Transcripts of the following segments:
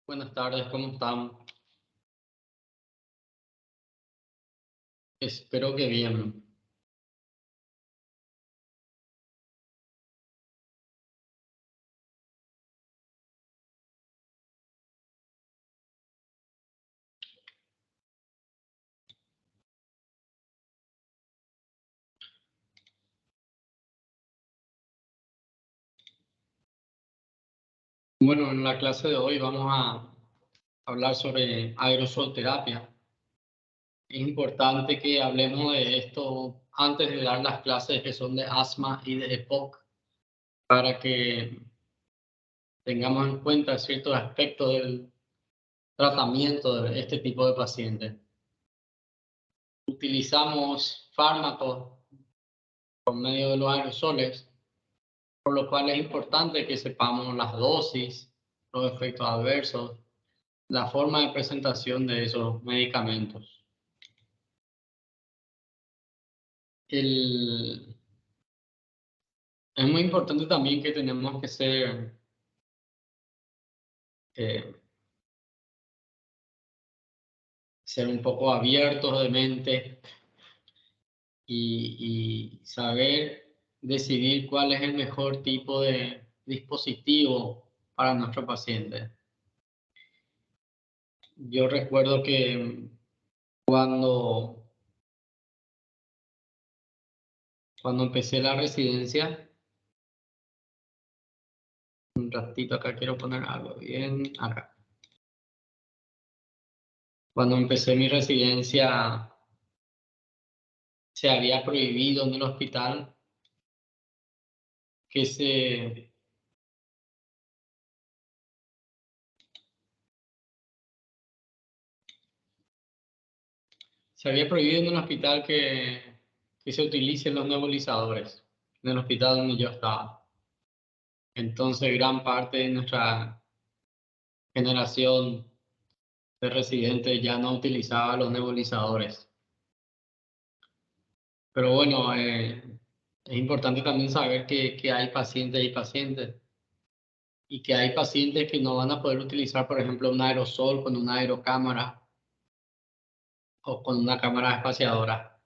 Buenas tardes, ¿cómo están? Espero que bien. Bueno, en la clase de hoy vamos a hablar sobre aerosolterapia. Es importante que hablemos de esto antes de dar las clases que son de asma y de EPOC para que tengamos en cuenta ciertos aspectos del tratamiento de este tipo de pacientes. Utilizamos fármacos por medio de los aerosoles, por lo cual es importante que sepamos las dosis, los efectos adversos, la forma de presentación de esos medicamentos. El, es muy importante también que tenemos que eh, ser un poco abiertos de mente y saber decidir cuál es el mejor tipo de dispositivo para nuestro paciente. Yo recuerdo que cuando, cuando empecé la residencia, un ratito acá quiero poner algo bien acá. Cuando empecé mi residencia, se había prohibido en el hospital que se había prohibido en el hospital que se utilicen los nebulizadores, en el hospital donde yo estaba. Entonces, gran parte de nuestra generación de residentes ya no utilizaba los nebulizadores. Pero bueno, es importante también saber que hay pacientes y pacientes, y que hay pacientes que no van a poder utilizar, por ejemplo, un aerosol con una aerocámara o con una cámara espaciadora.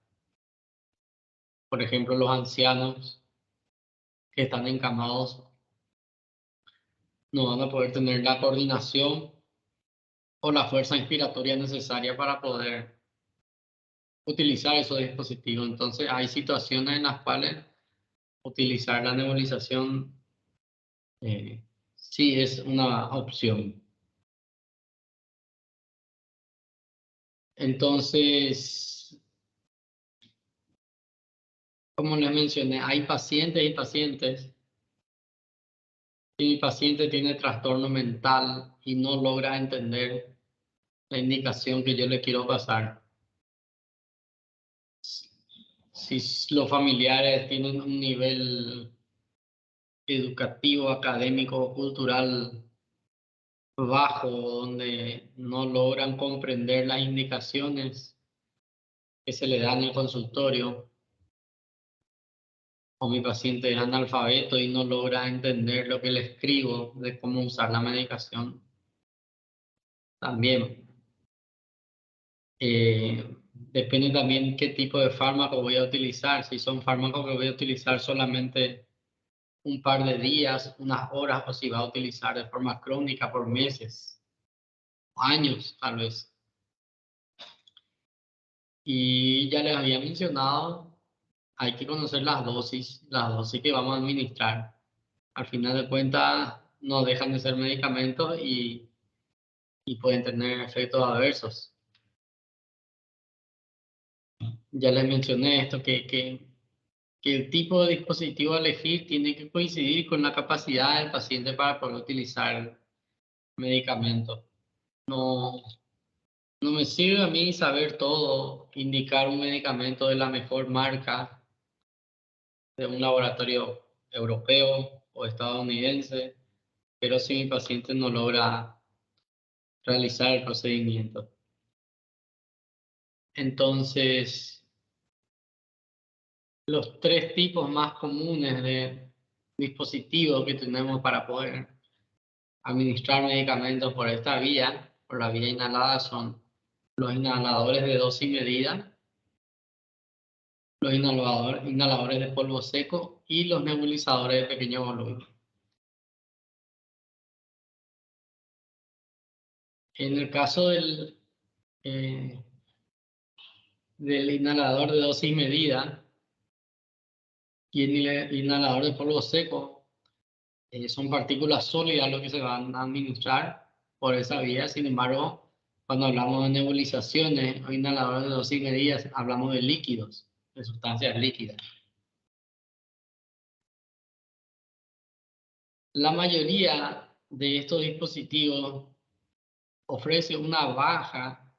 Por ejemplo, los ancianos que están encamados no van a poder tener la coordinación o la fuerza inspiratoria necesaria para poder utilizar esos dispositivos. Entonces, hay situaciones en las cuales utilizar la nebulización sí es una opción. Entonces, como les mencioné, hay pacientes y pacientes. Si mi paciente tiene trastorno mental y no logra entender la indicación que yo le quiero pasar, si los familiares tienen un nivel educativo, académico, cultural bajo, donde no logran comprender las indicaciones que se le dan en el consultorio, o mi paciente es analfabeto y no logra entender lo que le escribo de cómo usar la medicación, también. Depende también qué tipo de fármaco voy a utilizar. Si son fármacos que voy a utilizar solamente un par de días, unas horas, o si va a utilizar de forma crónica por meses, años tal vez. Y ya les había mencionado, hay que conocer las dosis que vamos a administrar. Al final de cuentas, no dejan de ser medicamentos y pueden tener efectos adversos. Ya les mencioné esto, que el tipo de dispositivo a elegir tiene que coincidir con la capacidad del paciente para poder utilizar el medicamento. No, no me sirve a mí saber todo, indicar un medicamento de la mejor marca de un laboratorio europeo o estadounidense, pero si mi paciente no logra realizar el procedimiento. Entonces, los tres tipos más comunes de dispositivos que tenemos para poder administrar medicamentos por esta vía, por la vía inhalada, son los inhaladores de dosis medida, los inhaladores de polvo seco y los nebulizadores de pequeño volumen. En el caso eh, del inhalador de dosis medida y el inhalador de polvo seco, son partículas sólidas lo que se van a administrar por esa vía. Sin embargo, cuando hablamos de nebulizaciones o inhaladores de dosis medidas, hablamos de líquidos, de sustancias líquidas. La mayoría de estos dispositivos ofrece una baja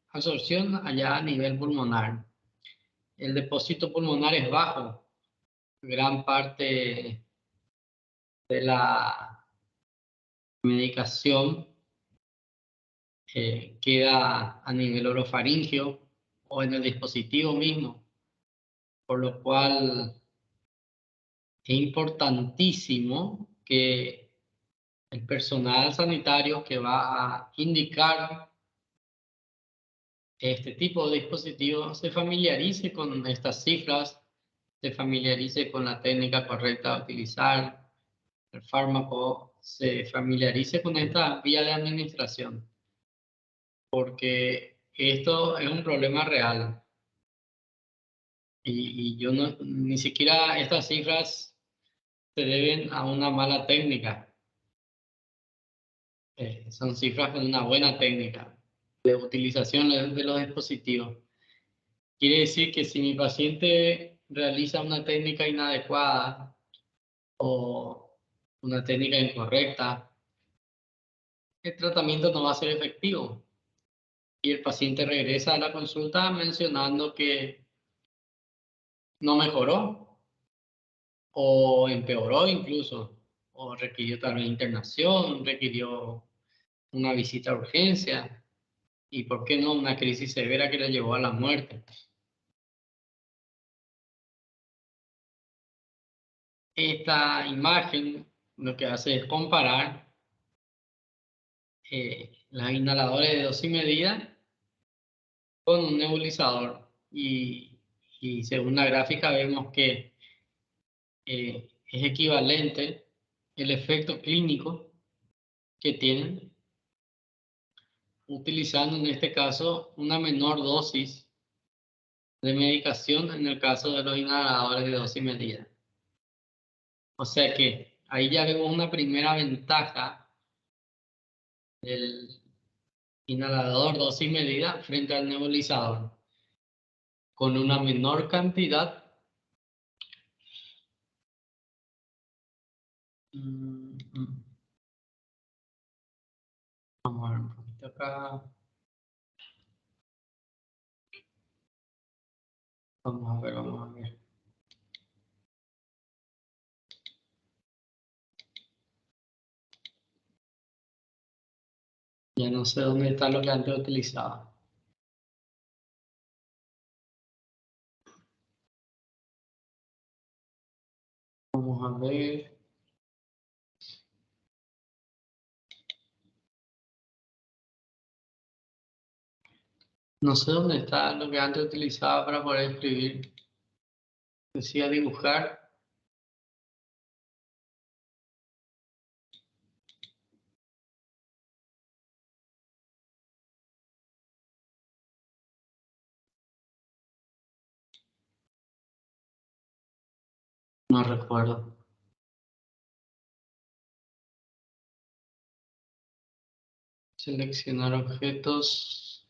absorción allá a nivel pulmonar. El depósito pulmonar es bajo. Gran parte de la medicación queda a nivel orofaringeo o en el dispositivo mismo, por lo cual es importantísimo que el personal sanitario que va a indicar este tipo de dispositivos se familiarice con estas cifras, se familiarice con la técnica correcta a utilizar, el fármaco, se familiarice con esta vía de administración, porque esto es un problema real. Y yo no, ni siquiera estas cifras se deben a una mala técnica. Son cifras con una buena técnica de utilización de los dispositivos. Quiere decir que si mi paciente realiza una técnica inadecuada o una técnica incorrecta, el tratamiento no va a ser efectivo. Y el paciente regresa a la consulta mencionando que no mejoró o empeoró incluso, o requirió tal vez internación, requirió una visita a urgencia y, ¿por qué no, una crisis severa que le llevó a la muerte? Esta imagen lo que hace es comparar los inhaladores de dosis medida con un nebulizador y según la gráfica vemos que es equivalente el efecto clínico que tienen utilizando en este caso una menor dosis de medicación en el caso de los inhaladores de dosis medida. O sea que ahí ya vemos una primera ventaja del inhalador dosis medida frente al nebulizador. Con una menor cantidad, vamos a ver un poquito acá. Vamos a ver, vamos a ver. Ya no sé dónde está lo que antes utilizaba. Vamos a ver. No sé dónde está lo que antes utilizaba para poder escribir. Decía dibujar. No recuerdo. Seleccionar objetos.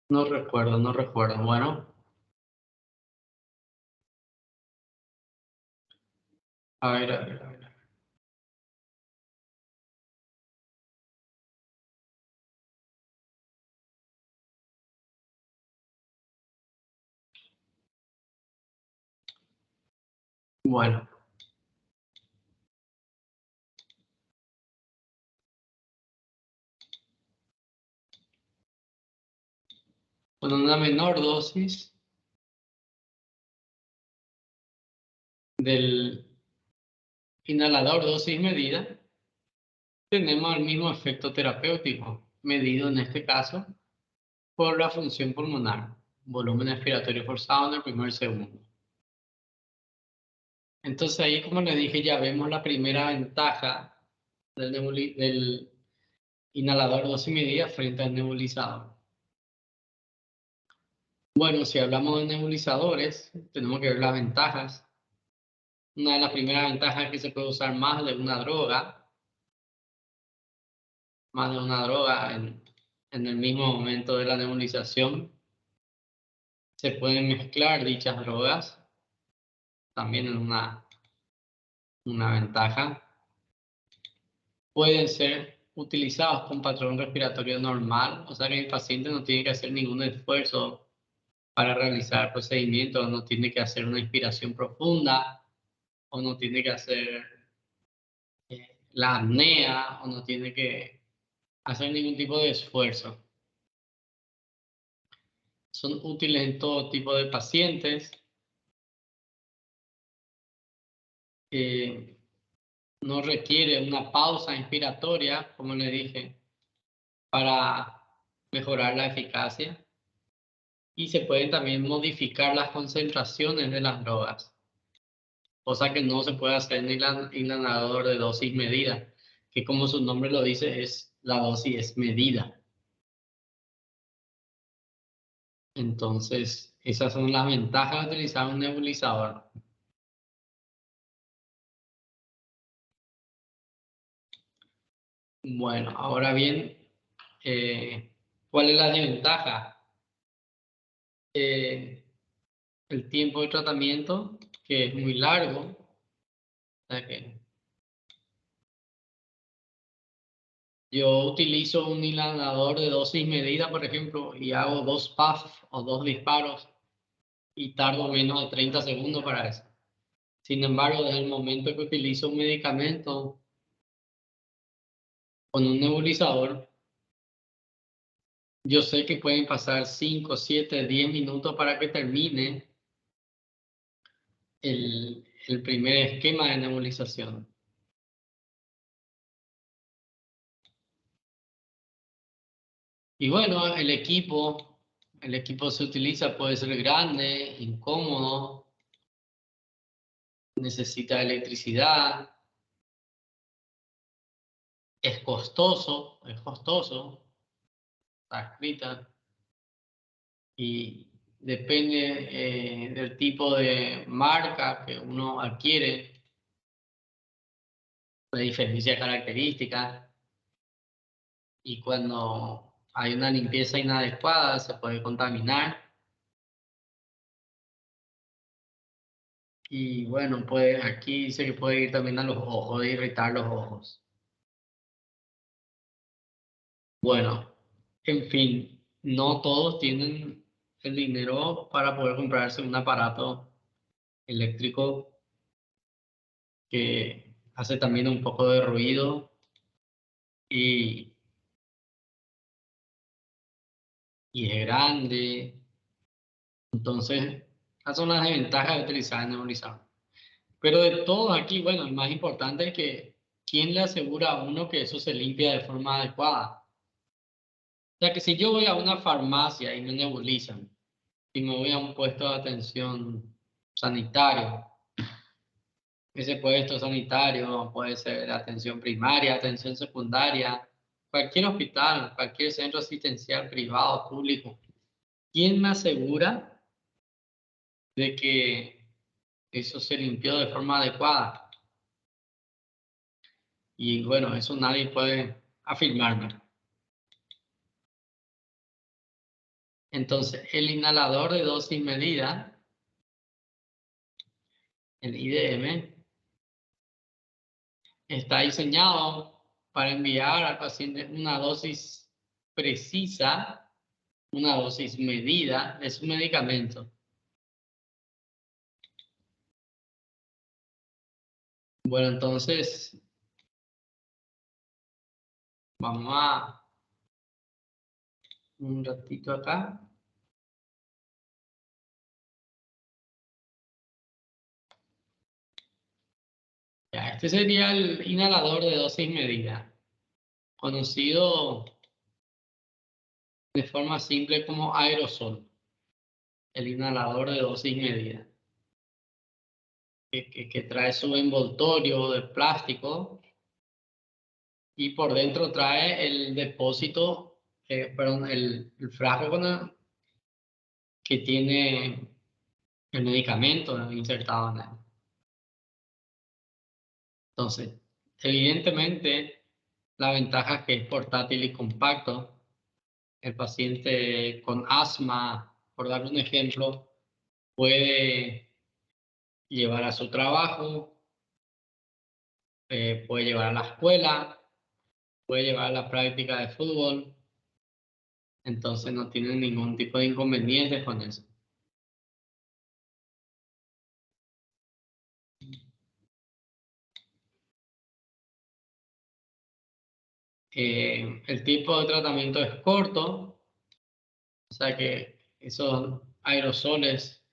No recuerdo, no recuerdo. Bueno, a ver, a ver, a ver. Bueno, con una menor dosis del inhalador dosis medida, tenemos el mismo efecto terapéutico, medido en este caso por la función pulmonar, volumen expiratorio forzado en el primer segundo. Entonces ahí, como les dije, ya vemos la primera ventaja del inhalador dosis medida frente al nebulizador. Bueno, si hablamos de nebulizadores, tenemos que ver las ventajas. Una de las primeras ventajas es que se puede usar más de una droga en el mismo momento de la nebulización. Se pueden mezclar dichas drogas, también es una ventaja. Pueden ser utilizados con patrón respiratorio normal, o sea que el paciente no tiene que hacer ningún esfuerzo para realizar procedimientos, no tiene que hacer una inspiración profunda, o no tiene que hacer la apnea, o no tiene que hacer ningún tipo de esfuerzo. Son útiles en todo tipo de pacientes. No requiere una pausa inspiratoria, como les dije, para mejorar la eficacia. Y se pueden también modificar las concentraciones de las drogas, cosa que no se puede hacer en el inhalador de dosis medida, que como su nombre lo dice, la dosis es medida. Entonces, esas son las ventajas de utilizar un nebulizador. Bueno, ahora bien, ¿cuál es la desventaja? El tiempo de tratamiento, que es muy largo. O sea que yo utilizo un inhalador de dosis medida, por ejemplo, y hago 2 puffs o 2 disparos y tardo menos de 30 segundos para eso. Sin embargo, desde el momento que utilizo un medicamento con un nebulizador, yo sé que pueden pasar 5, 7, 10 minutos para que termine el primer esquema de nebulización. Y bueno, el equipo se utiliza, puede ser grande, incómodo, necesita electricidad, es costoso, está escrita, y depende del tipo de marca que uno adquiere, la diferencia de características, y cuando hay una limpieza inadecuada se puede contaminar. Y bueno, pues aquí dice que puede ir también a los ojos, irritar los ojos. Bueno, en fin, no todos tienen el dinero para poder comprarse un aparato eléctrico que hace también un poco de ruido y, y es grande. Entonces, esas son las desventajas de utilizar el nebulizador. Pero de todos aquí, bueno, el más importante es que ¿quién le asegura a uno que eso se limpia de forma adecuada? O sea que si yo voy a una farmacia y me nebulizan, y me voy a un puesto de atención sanitario, ese puesto sanitario puede ser atención primaria, atención secundaria, cualquier hospital, cualquier centro asistencial privado, público. ¿Quién me asegura de que eso se limpió de forma adecuada? Y bueno, eso nadie puede afirmarme. Entonces, el inhalador de dosis medida, el IDM, está diseñado para enviar al paciente una dosis precisa, una dosis medida de su medicamento. Bueno, entonces vamos a un ratito acá. Ya, este sería el inhalador de dosis medida, conocido de forma simple como aerosol, el inhalador de dosis medida, que trae su envoltorio de plástico y por dentro trae el depósito, perdón, el frasco que tiene el medicamento insertado en él. Entonces, evidentemente, la ventaja es que es portátil y compacto. El paciente con asma, por dar un ejemplo, puede llevar a su trabajo, puede llevar a la escuela, puede llevar a la práctica de fútbol. Entonces no tienen ningún tipo de inconvenientes con eso. El tipo de tratamiento es corto, o sea que esos aerosoles,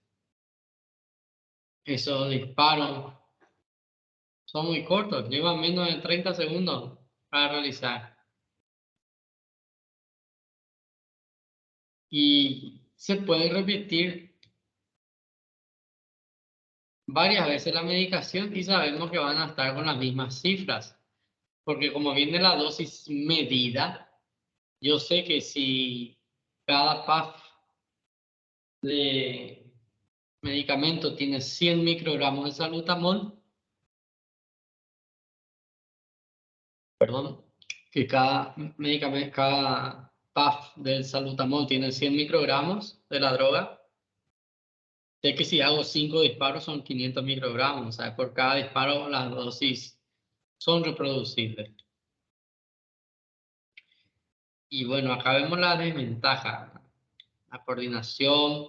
esos disparos son muy cortos, llevan menos de 30 segundos para realizar. Y se puede repetir varias veces la medicación y sabemos que van a estar con las mismas cifras, porque como viene la dosis medida, yo sé que si cada puff de medicamento tiene 100 microgramos de salbutamol, perdón, que cada medicamento, cada puff del salbutamol tiene 100 microgramos de la droga, sé que si hago 5 disparos son 500 microgramos, o sea, por cada disparo las dosis son reproducibles. Y bueno, acá vemos la desventaja, la coordinación,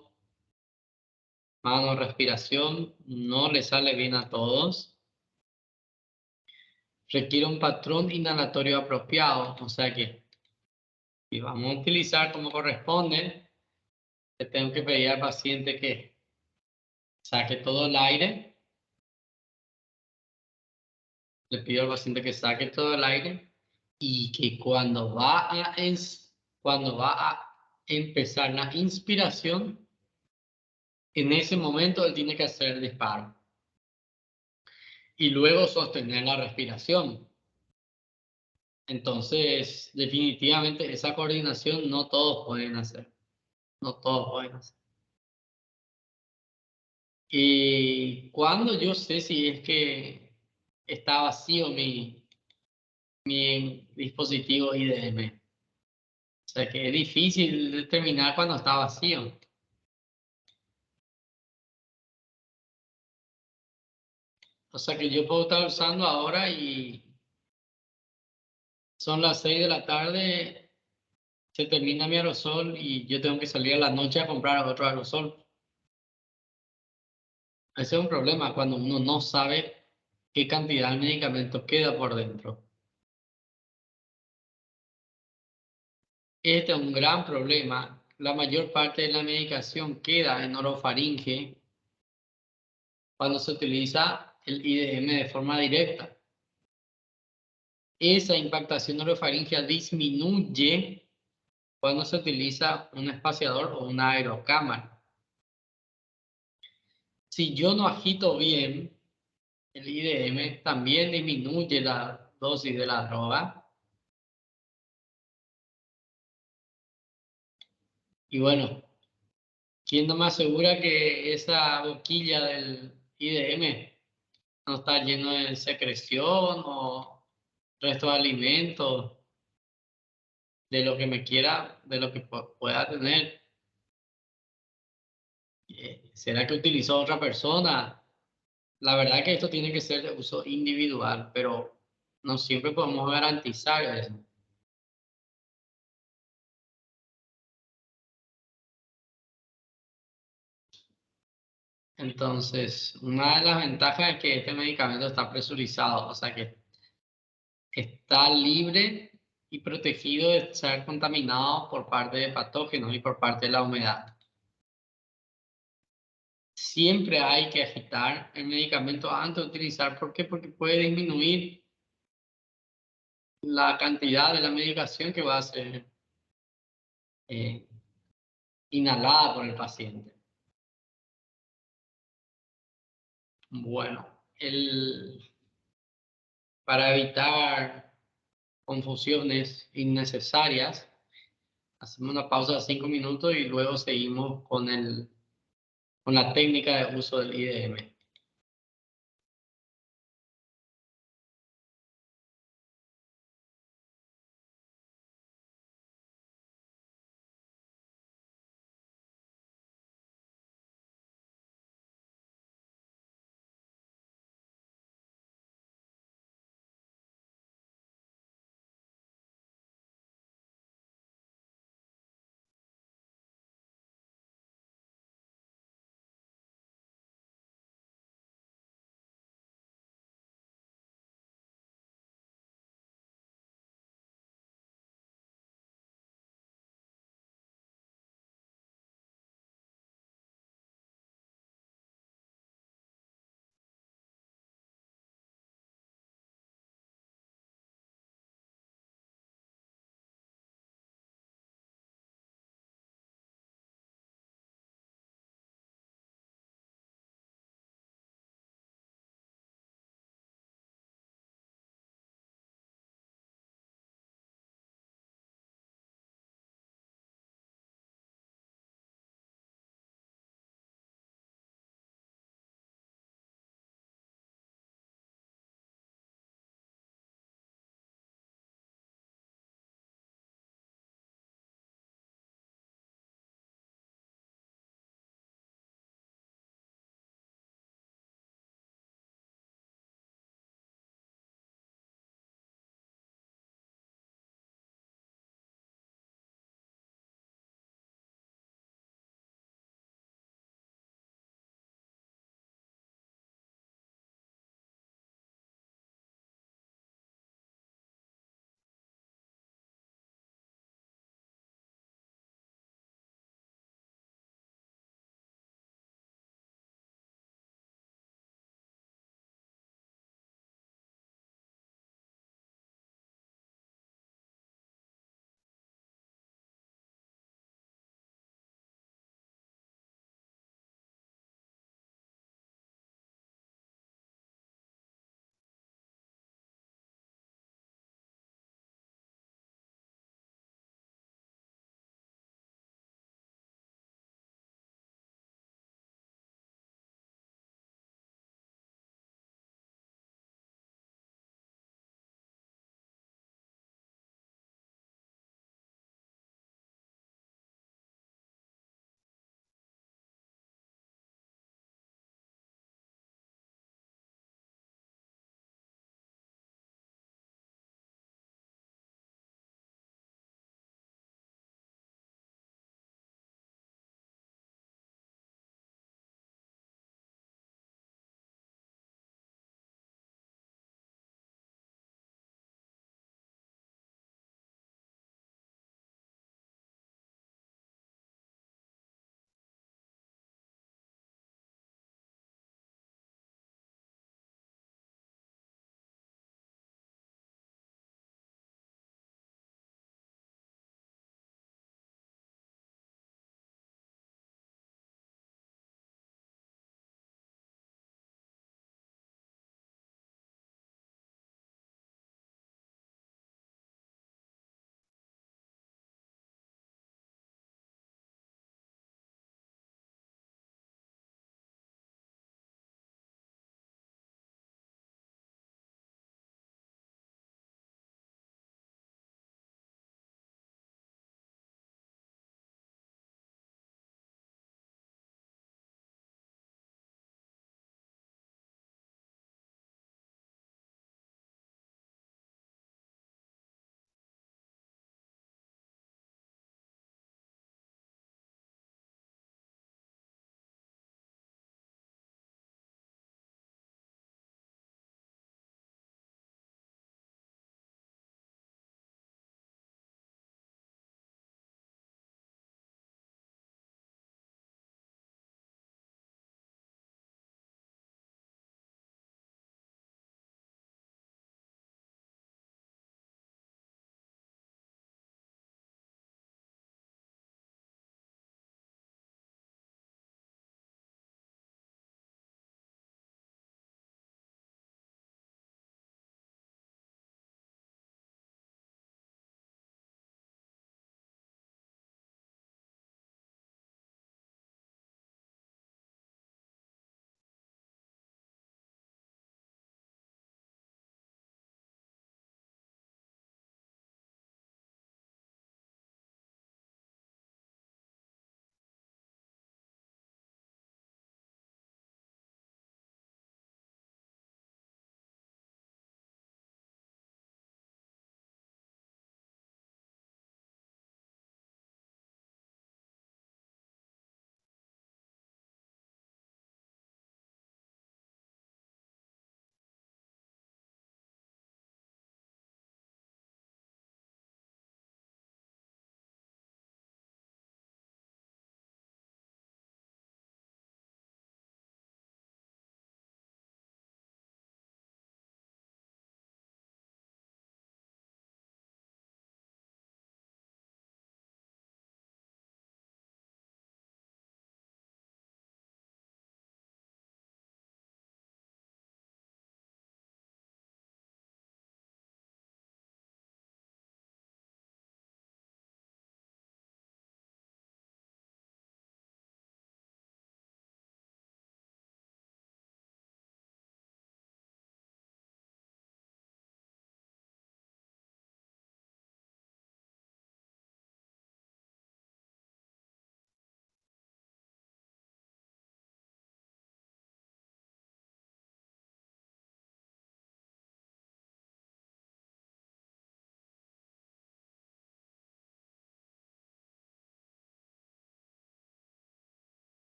mano, respiración, no le sale bien a todos. Requiere un patrón inhalatorio apropiado, o sea que si vamos a utilizar como corresponde, le tengo que pedir al paciente que saque todo el aire, le pido al paciente que saque todo el aire y que cuando va a empezar la inspiración, en ese momento él tiene que hacer el disparo y luego sostener la respiración. Entonces, definitivamente esa coordinación no todos pueden hacer, no todos pueden hacer. Y cuando yo sé si es que está vacío mi dispositivo IDM. O sea que es difícil determinar cuando está vacío. O sea que yo puedo estar usando ahora y son las 6 de la tarde, se termina mi aerosol y yo tengo que salir a la noche a comprar otro aerosol. Ese es un problema cuando uno no sabe qué cantidad de medicamento queda por dentro. Este es un gran problema. La mayor parte de la medicación queda en orofaringe cuando se utiliza el IDM de forma directa. Esa impactación orofaringea disminuye cuando se utiliza un espaciador o una aerocámara. Si yo no agito bien el IDM, también disminuye la dosis de la droga. Y bueno, ¿quién no me asegura que esa boquilla del IDM no está lleno de secreción o resto de alimentos, de lo que me quiera, de lo que pueda tener? ¿Será que utilizó otra persona? La verdad que esto tiene que ser de uso individual, pero no siempre podemos garantizar eso. Entonces, una de las ventajas es que este medicamento está presurizado, o sea que está libre y protegido de ser contaminado por parte de patógenos y por parte de la humedad. siempre hay que agitar el medicamento antes de utilizar. ¿Por qué? Porque puede disminuir la cantidad de la medicación que va a ser eh, inhalada por el paciente. Bueno, para evitar confusiones innecesarias, hacemos una pausa de 5 minutos y luego seguimos con la técnica de uso del IDM.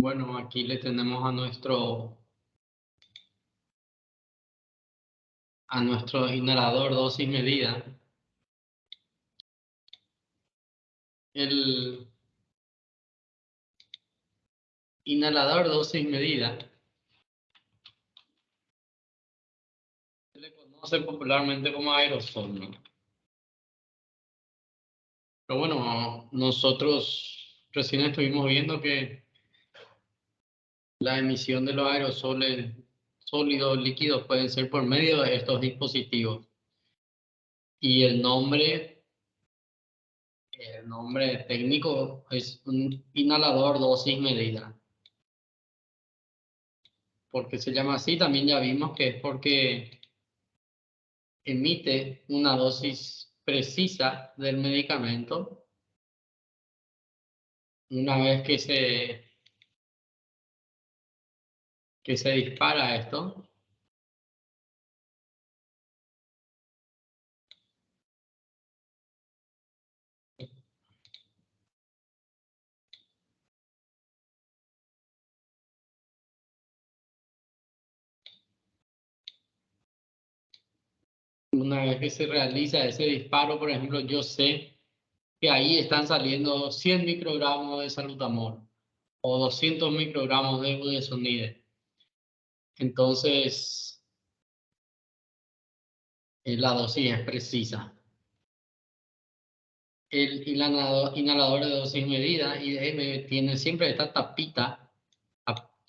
Bueno, aquí le tenemos a nuestro inhalador dosis medida. El inhalador dosis medida se le conoce popularmente como aerosol, ¿no? Pero bueno, nosotros recién estuvimos viendo que la emisión de los aerosoles sólidos, líquidos, pueden ser por medio de estos dispositivos. Y el nombre técnico es un inhalador dosis medida. ¿Por qué se llama así? También ya vimos que es porque emite una dosis precisa del medicamento. Una vez que se dispara esto, una vez que se realiza ese disparo, por ejemplo, yo sé que ahí están saliendo 100 microgramos de salbutamol o 200 microgramos de budesonide. Entonces, la dosis es precisa. El inhalador de dosis medida, IDM, tiene siempre esta tapita,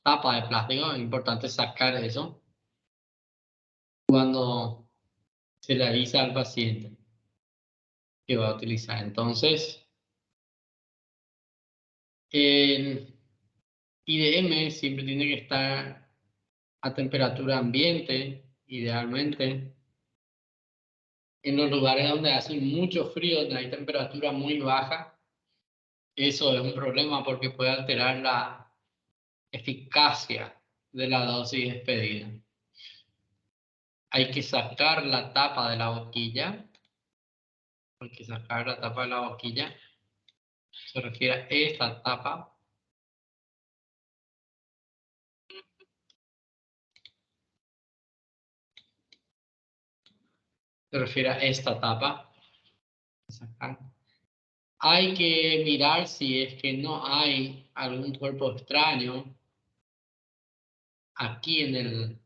tapa de plástico. Es importante sacar eso cuando se le avisa al paciente que va a utilizar. Entonces, el IDM siempre tiene que estar a temperatura ambiente, idealmente. En los lugares donde hace mucho frío, donde hay temperatura muy baja, eso es un problema porque puede alterar la eficacia de la dosis expedida. Hay que sacar la tapa de la boquilla. Hay que sacar la tapa de la boquilla. Se refiere a esta tapa. Se refiere a esta tapa. Sacar. Hay que mirar si es que no hay algún cuerpo extraño aquí en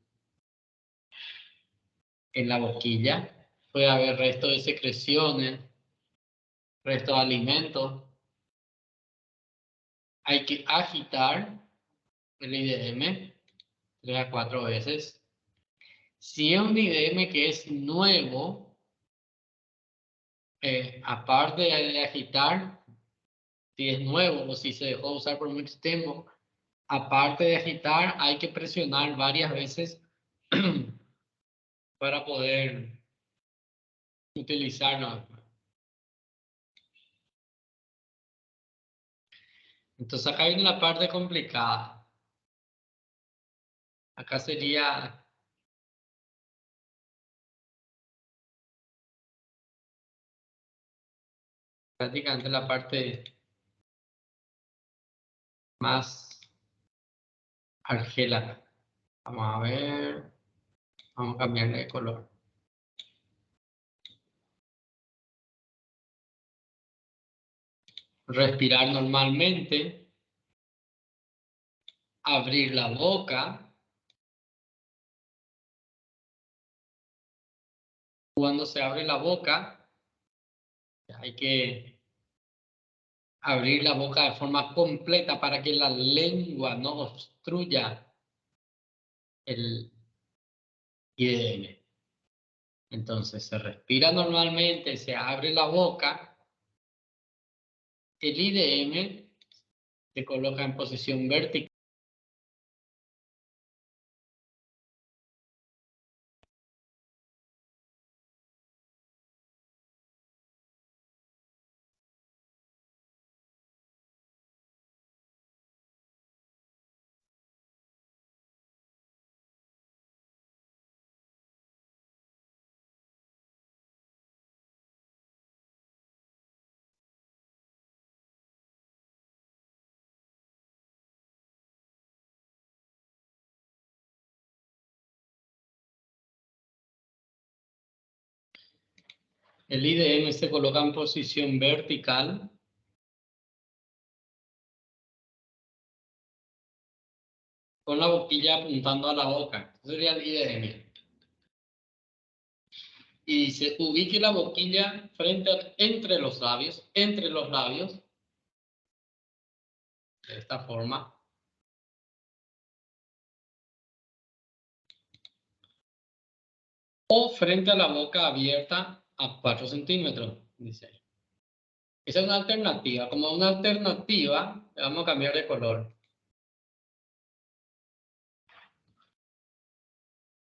la boquilla. Puede haber restos de secreciones, restos de alimentos. Hay que agitar el IDM 3 a 4 veces. Si es un IDM que es nuevo, aparte de agitar, si es nuevo o si se dejó usar por mucho tiempo, aparte de agitar, hay que presionar varias veces para poder utilizarlo. Entonces acá viene la parte complicada. Acá sería prácticamente la parte más argela. Vamos a ver, vamos a cambiarle de color. Respirar normalmente, abrir la boca. Cuando se abre la boca, hay que abrir la boca de forma completa para que la lengua no obstruya el IDM. Entonces se respira normalmente, se abre la boca, el IDM se coloca en posición vertical. El IDM se coloca en posición vertical. Con la boquilla apuntando a la boca. Eso sería el IDM. Y dice, ubique la boquilla entre los labios, de esta forma. O frente a la boca abierta a 4 centímetros, dice. Esa es una alternativa. Como una alternativa, le vamos a cambiar de color.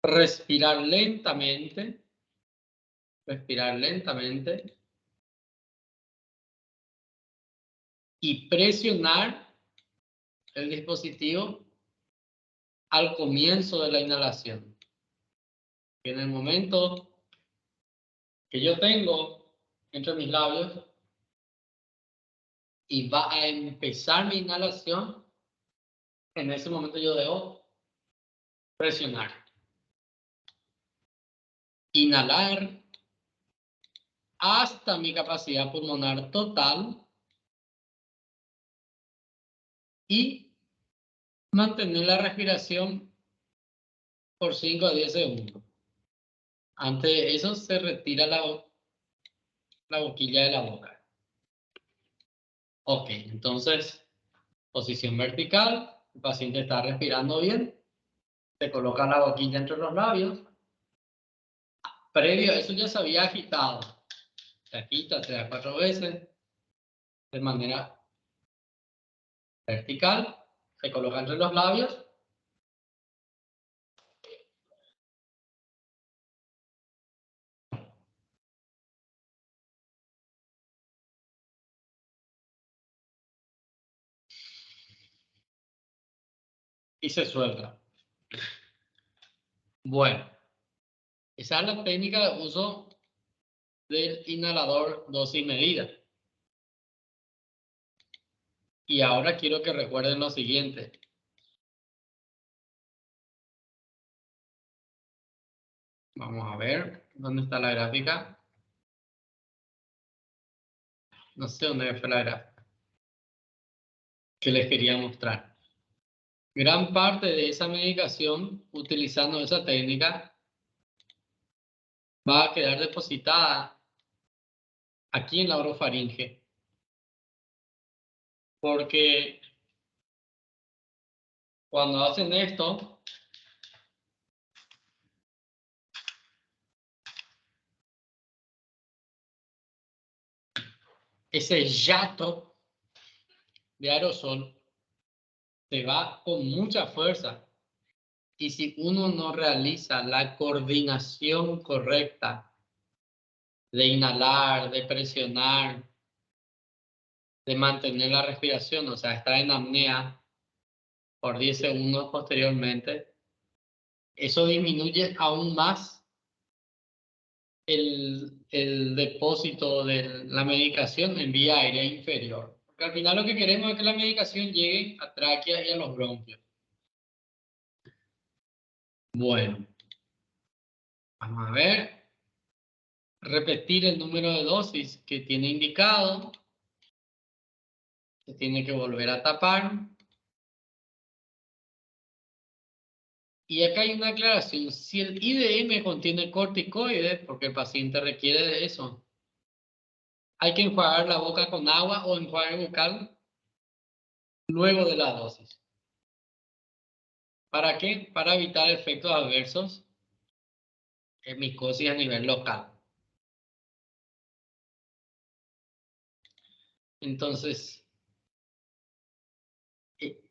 Respirar lentamente. Respirar lentamente. Y presionar el dispositivo al comienzo de la inhalación. En el momento que yo tengo entre mis labios y va a empezar mi inhalación, en ese momento yo debo presionar. Inhalar hasta mi capacidad pulmonar total y mantener la respiración por 5 a 10 segundos. Antes de eso se retira la boquilla de la boca. Ok, entonces, posición vertical, el paciente está respirando bien, se coloca la boquilla entre los labios. Previo a eso ya se había agitado. Se agita 3 a 4 veces de manera vertical, se coloca entre los labios. Y se suelta. Bueno, esa es la técnica de uso del inhalador dosis medida. Y ahora quiero que recuerden lo siguiente. Vamos a ver dónde está la gráfica. No sé dónde fue la gráfica que les quería mostrar. Gran parte de esa medicación, utilizando esa técnica, va a quedar depositada aquí en la orofaringe. Porque cuando hacen esto, ese jato de aerosol se va con mucha fuerza. Y si uno no realiza la coordinación correcta de inhalar, de presionar, de mantener la respiración, o sea, estar en apnea por 10 segundos posteriormente, eso disminuye aún más el depósito de la medicación en vía aérea inferior. Porque al final lo que queremos es que la medicación llegue a tráquea y a los bronquios. Bueno, vamos a ver. Repetir el número de dosis que tiene indicado. Se tiene que volver a tapar. Y acá hay una aclaración. Si el IDM contiene corticoides, porque el paciente requiere de eso, hay que enjuagar la boca con agua o enjuague bucal luego de la dosis. ¿Para qué? Para evitar efectos adversos en micosis a nivel local. Entonces,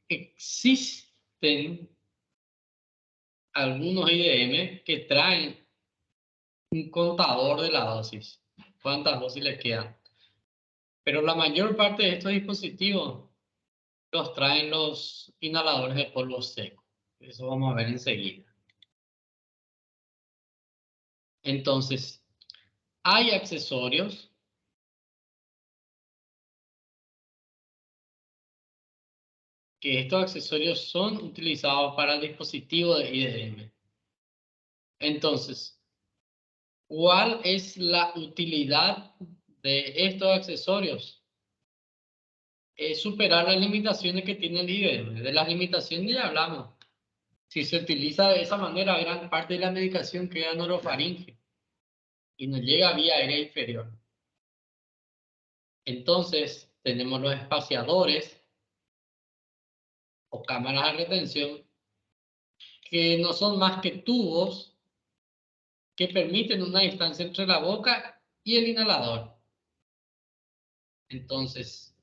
existen algunos IDM que traen un contador de la dosis. ¿Cuántas dosis les quedan? Pero la mayor parte de estos dispositivos los traen los inhaladores de polvo seco. Eso vamos a ver enseguida. Entonces, hay accesorios que estos accesorios son utilizados para el dispositivo de IDM. Entonces, ¿Cuál es la utilidad de estos accesorios? Es superar las limitaciones que tiene el IBM. De las limitaciones ya hablamos. Si se utiliza de esa manera, gran parte de la medicación queda en orofaringe y nos llega vía aérea inferior. Entonces, tenemos los espaciadores o cámaras de retención que no son más que tubos que permiten una distancia entre la boca y el inhalador. Entonces,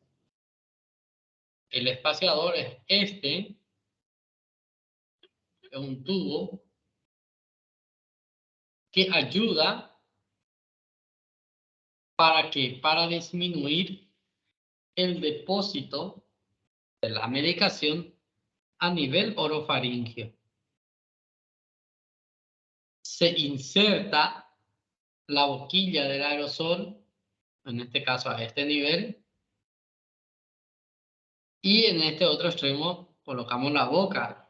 el espaciador es es un tubo que ayuda para disminuir el depósito de la medicación a nivel orofaringeo. Se inserta la boquilla del aerosol, en este caso a este nivel, y en este otro extremo colocamos la boca.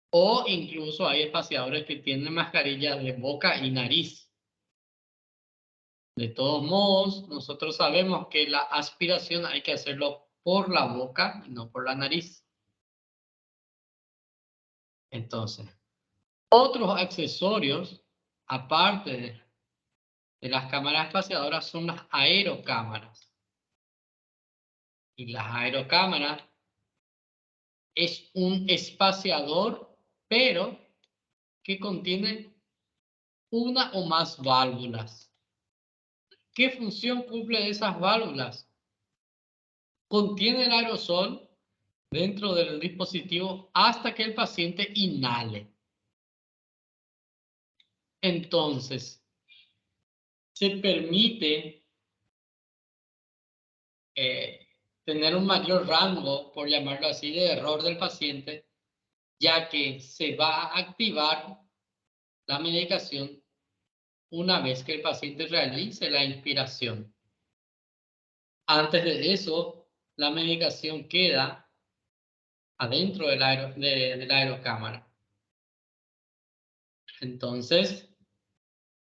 O incluso hay espaciadores que tienen mascarillas de boca y nariz. De todos modos, nosotros sabemos que la aspiración hay que hacerlo por la boca y no por la nariz. Entonces, otros accesorios, aparte de las cámaras espaciadoras, son las aerocámaras. Y las aerocámaras es un espaciador, pero que contiene una o más válvulas. ¿Qué función cumple esas válvulas? Contiene el aerosol dentro del dispositivo hasta que el paciente inhale. Entonces, se permite tener un mayor rango, por llamarlo así, de error del paciente, ya que se va a activar la medicación una vez que el paciente realice la inspiración. Antes de eso, la medicación queda adentro de la aerocámara. Entonces,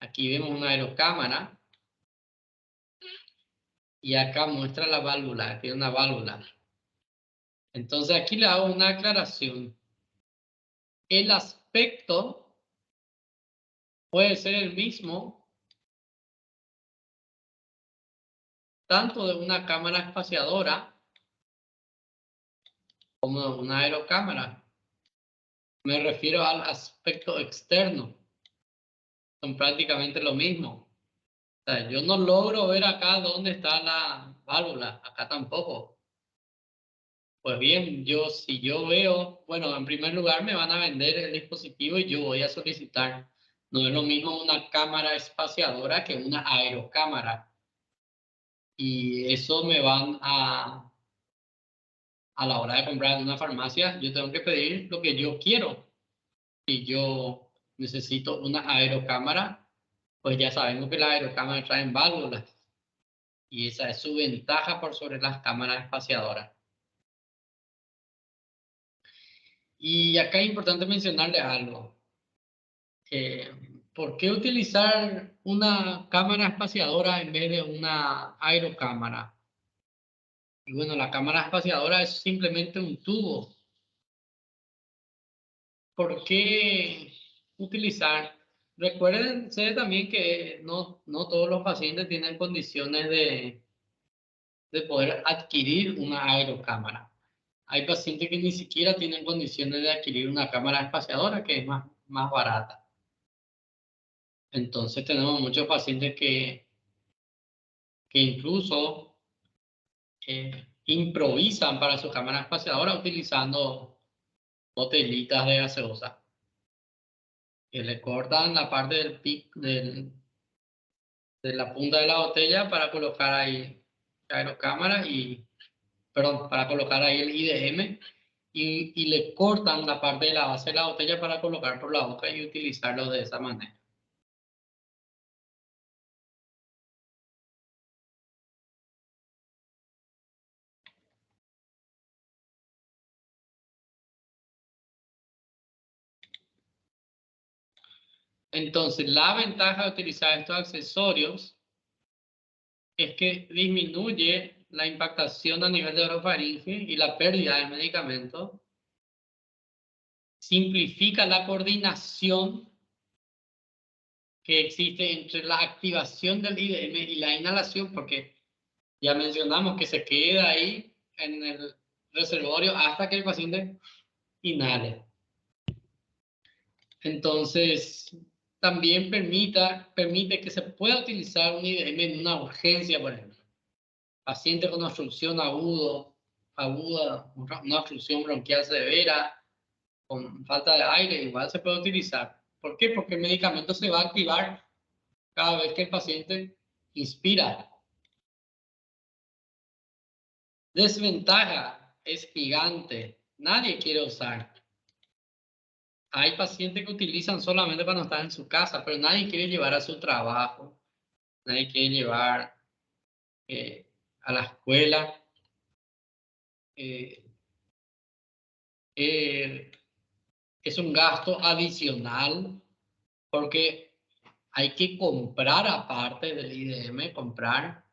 aquí vemos una aerocámara y acá muestra la válvula, tiene una válvula. Entonces, aquí le hago una aclaración. El aspecto puede ser el mismo tanto de una cámara espaciadora como de una aerocámara. Me refiero al aspecto externo. Son prácticamente lo mismo. O sea, yo no logro ver acá dónde está la válvula, acá tampoco. Pues bien, si yo veo, bueno, en primer lugar me van a vender el dispositivo y yo voy a solicitar. No es lo mismo una cámara espaciadora que una aerocámara. Y eso me van a la hora de comprar en una farmacia, yo tengo que pedir lo que yo quiero. Si yo necesito una aerocámara, pues ya sabemos que las aerocámaras traen válvulas. Y esa es su ventaja por sobre las cámaras espaciadoras. Y acá es importante mencionarle algo. ¿Por qué utilizar una cámara espaciadora en vez de una aerocámara? Y bueno, la cámara espaciadora es simplemente un tubo. ¿Por qué utilizar? Recuérdense también que no todos los pacientes tienen condiciones de poder adquirir una aerocámara. Hay pacientes que ni siquiera tienen condiciones de adquirir una cámara espaciadora que es más barata. Entonces tenemos muchos pacientes que incluso improvisan para su cámara espaciadora utilizando botellitas de gaseosa. Que le cortan la parte del pic de la punta de la botella para colocar ahí la aerocámara perdón, para colocar ahí el IDM y le cortan la parte de la base de la botella para colocar por la boca y utilizarlo de esa manera. Entonces, la ventaja de utilizar estos accesorios es que disminuye la impactación a nivel de orofaringe y la pérdida del medicamento, simplifica la coordinación que existe entre la activación del IDM y la inhalación, porque ya mencionamos que se queda ahí en el reservorio hasta que el paciente inhale. Entonces, también permite que se pueda utilizar un IDM en una urgencia, por ejemplo. Paciente con obstrucción aguda, una obstrucción bronquial severa, con falta de aire, igual se puede utilizar. ¿Por qué? Porque el medicamento se va a activar cada vez que el paciente inspira. Desventaja es gigante. Nadie quiere usar. Hay pacientes que utilizan solamente cuando están en su casa, pero nadie quiere llevar a su trabajo. Nadie quiere llevar a la escuela. Eh, es un gasto adicional porque hay que comprar aparte del IDM, comprar.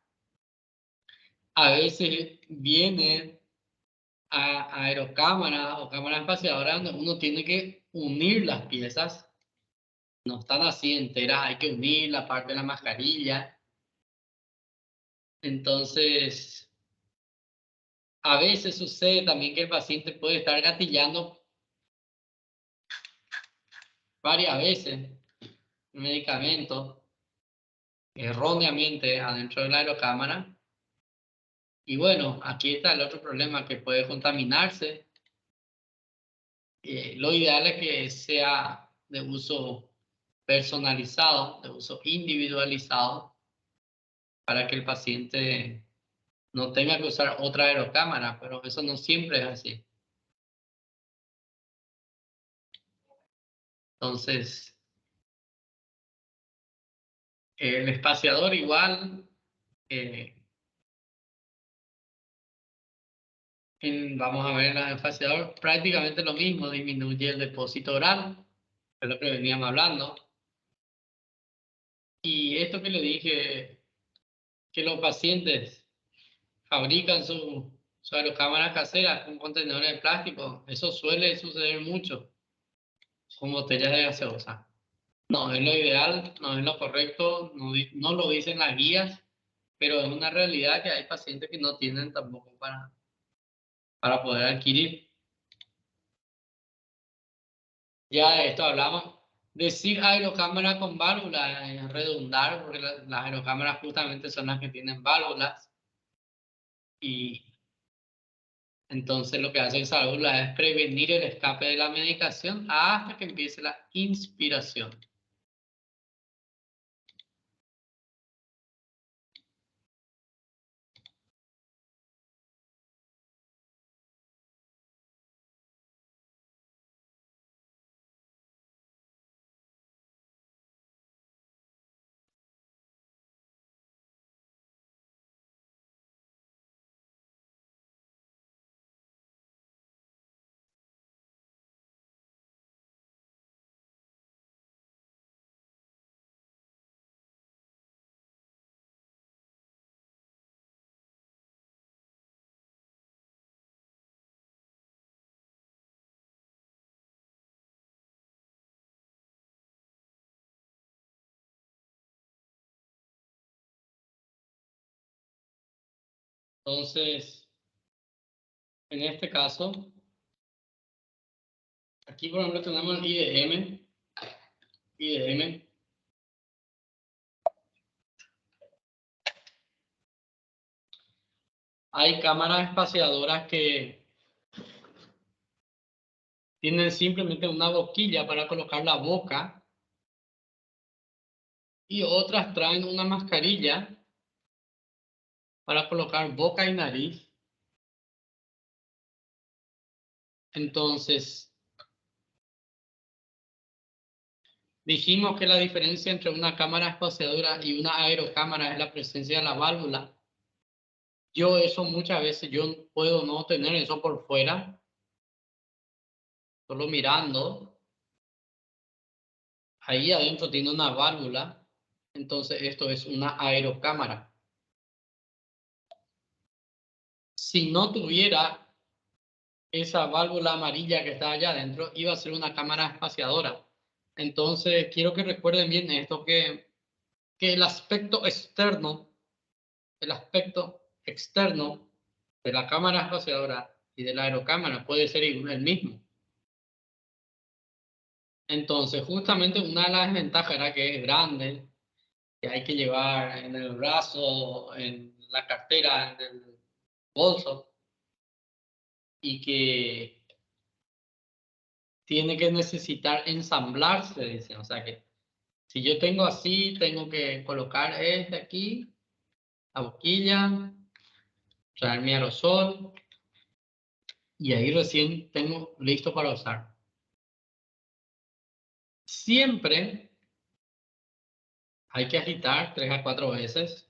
A veces viene a aerocámara o cámara espaciadora donde uno tiene que unir las piezas. No están así enteras, hay que unir la parte de la mascarilla. Entonces, a veces sucede también que el paciente puede estar gatillando varias veces el medicamento erróneamente adentro de la aerocámara. Y bueno, aquí está el otro problema, que puede contaminarse. Lo ideal es que sea de uso personalizado, de uso individualizado, para que el paciente no tenga que usar otra aerocámara, pero eso no siempre es así. Entonces, el espaciador igual, vamos a ver, el espaciador prácticamente lo mismo, disminuye el depósito oral, es lo que veníamos hablando. Y esto que le dije, que los pacientes fabrican su aerocámaras caseras con contenedores de plástico, eso suele suceder mucho con botellas de gaseosa. No es lo ideal, no es lo correcto, no lo dicen las guías, pero es una realidad que hay pacientes que no tienen tampoco para poder adquirir. Ya de esto hablamos. Decir aerocámara con válvula es redundar, porque las aerocámaras justamente son las que tienen válvulas. Y entonces lo que hace esa válvula es prevenir el escape de la medicación hasta que empiece la inspiración. Entonces, en este caso, aquí por ejemplo tenemos el IDM. Hay cámaras espaciadoras que tienen simplemente una boquilla para colocar la boca y otras traen una mascarilla para colocar boca y nariz. Entonces, dijimos que la diferencia entre una cámara espaciadora y una aerocámara es la presencia de la válvula. Yo eso muchas veces, yo puedo no tener eso por fuera, solo mirando. ahí adentro tiene una válvula, entonces esto es una aerocámara. Si no tuviera esa válvula amarilla que está allá adentro, iba a ser una cámara espaciadora. Entonces, quiero que recuerden bien esto, que el aspecto externo de la cámara espaciadora y de la aerocámara puede ser el mismo. Entonces, justamente una de las ventajas era que es grande, que hay que llevar en el brazo, en la cartera, en el bolso, y que tiene que necesitar ensamblarse, dicen. O sea que si yo tengo así, tengo que colocar este aquí, la boquilla, traer mi aerosol, y ahí recién tengo listo para usar. Siempre hay que agitar 3 a 4 veces.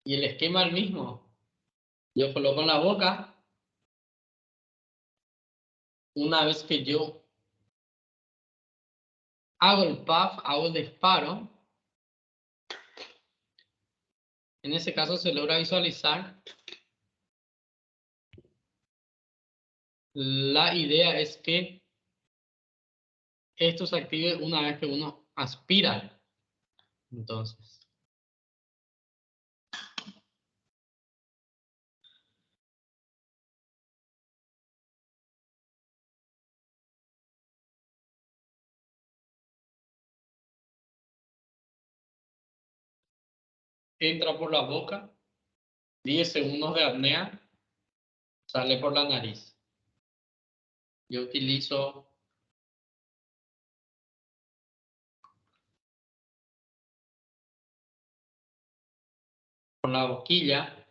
Y el esquema es el mismo. Yo coloco en la boca. Una vez que yo hago el puff, hago el disparo, en ese caso se logra visualizar. La idea es que esto se active una vez que uno aspira. Entonces, entra por la boca, 10 segundos de apnea, sale por la nariz. Yo utilizo con la boquilla,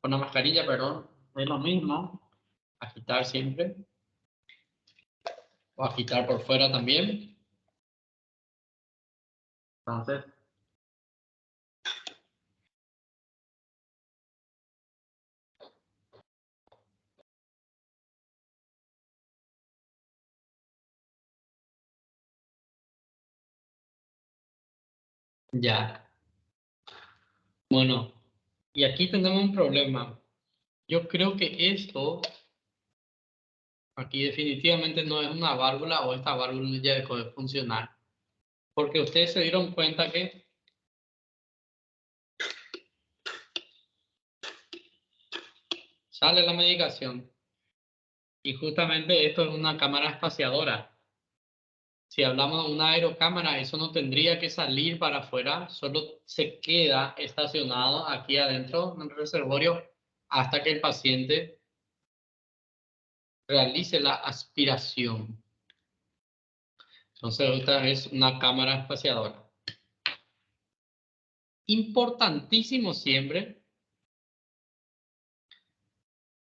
con la mascarilla, perdón, es lo mismo, agitar siempre, o agitar por fuera también. Entonces, ya. Bueno, y aquí tenemos un problema. Yo creo que esto, aquí definitivamente no es una válvula o esta válvula ya dejó de funcionar. Porque ustedes se dieron cuenta que sale la medicación y justamente esto es una cámara espaciadora. Si hablamos de una aerocámara, eso no tendría que salir para afuera, solo se queda estacionado aquí adentro en el reservorio hasta que el paciente realice la aspiración. Entonces, esta es una cámara espaciadora. Importantísimo siempre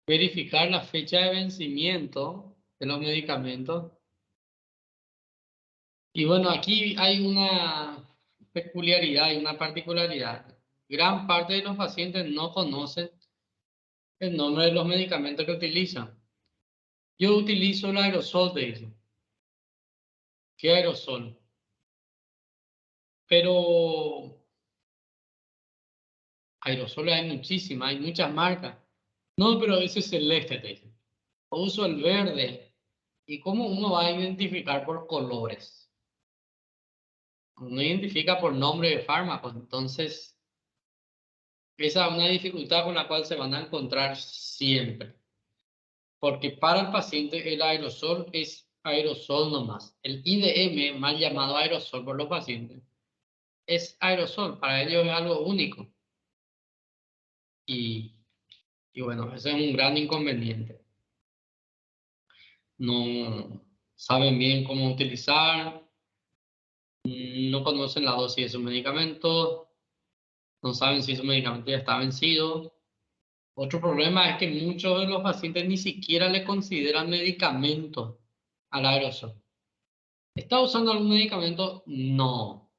verificar la fecha de vencimiento de los medicamentos. Y bueno, aquí hay una peculiaridad y una particularidad. Gran parte de los pacientes no conocen el nombre de los medicamentos que utilizan. Yo utilizo el aerosol, te dicen. ¿Qué aerosol? Pero aerosoles hay muchísimas, hay muchas marcas. No, pero ese es celeste, te dicen. Uso el verde. ¿Y cómo uno va a identificar por colores? Uno identifica por nombre de fármacos. Entonces, esa es una dificultad con la cual se van a encontrar siempre. Porque para el paciente el aerosol es aerosol nomás. El IDM, mal llamado aerosol por los pacientes, es aerosol. Para ellos es algo único. Y, y bueno, ese es un gran inconveniente. No saben bien cómo utilizar, no conocen la dosis de su medicamento, no saben si su medicamento ya está vencido. Otro problema es que muchos de los pacientes ni siquiera le consideran medicamento al aerosol. ¿Está usando algún medicamento? No.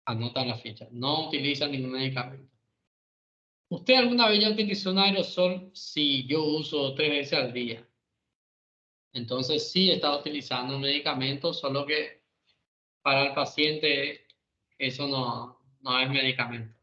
Anotan la ficha. No utiliza ningún medicamento. ¿Usted alguna vez ya utilizó un aerosol? Sí, yo uso 3 veces al día. Entonces sí está utilizando medicamentos, solo que para el paciente eso no es medicamento.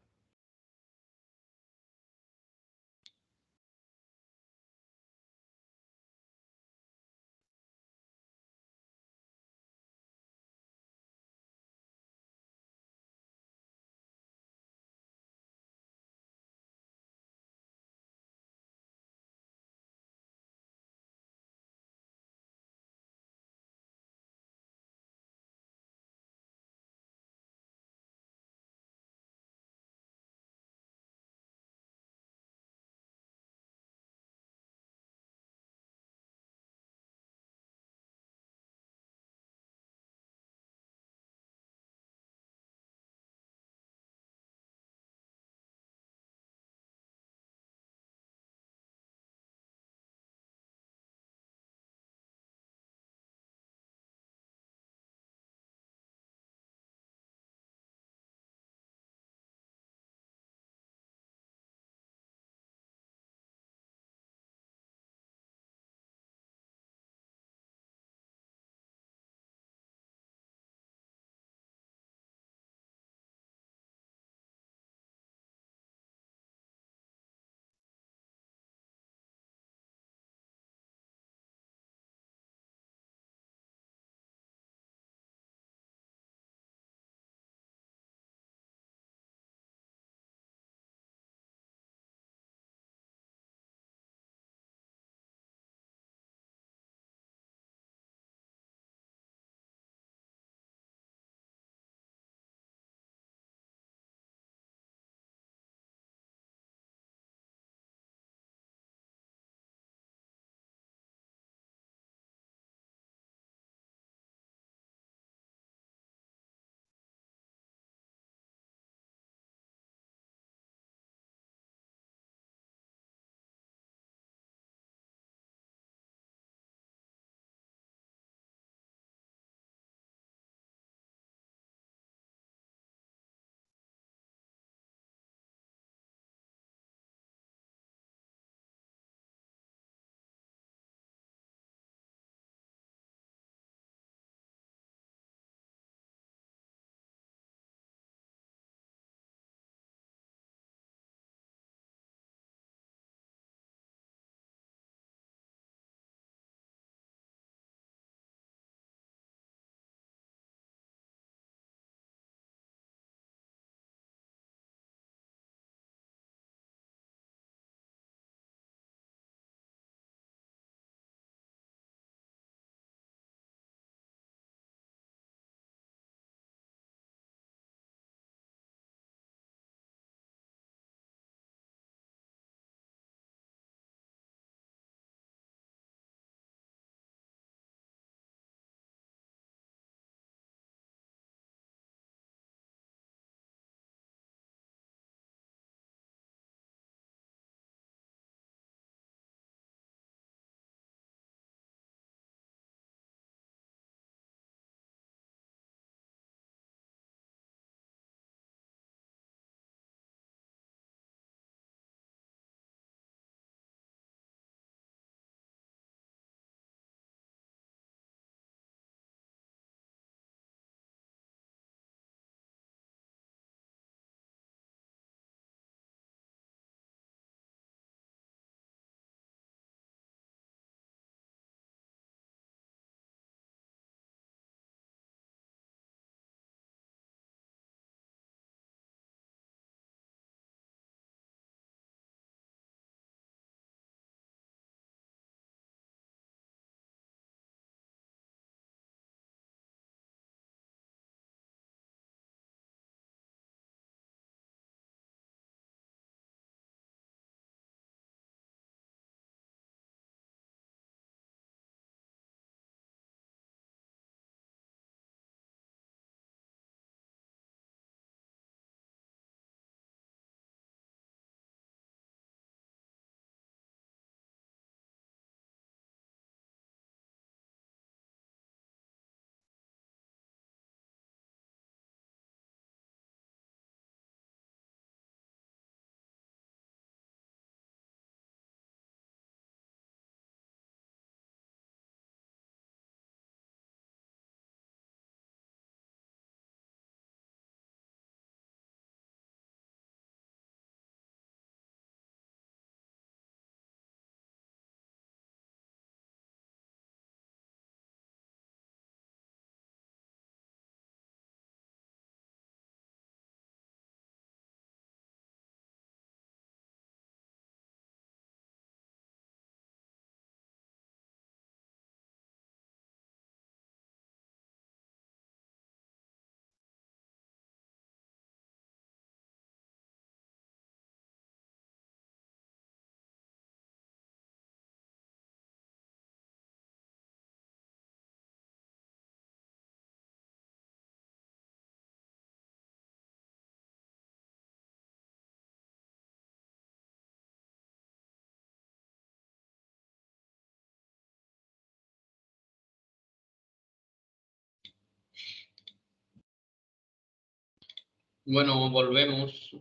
Bueno, volvemos.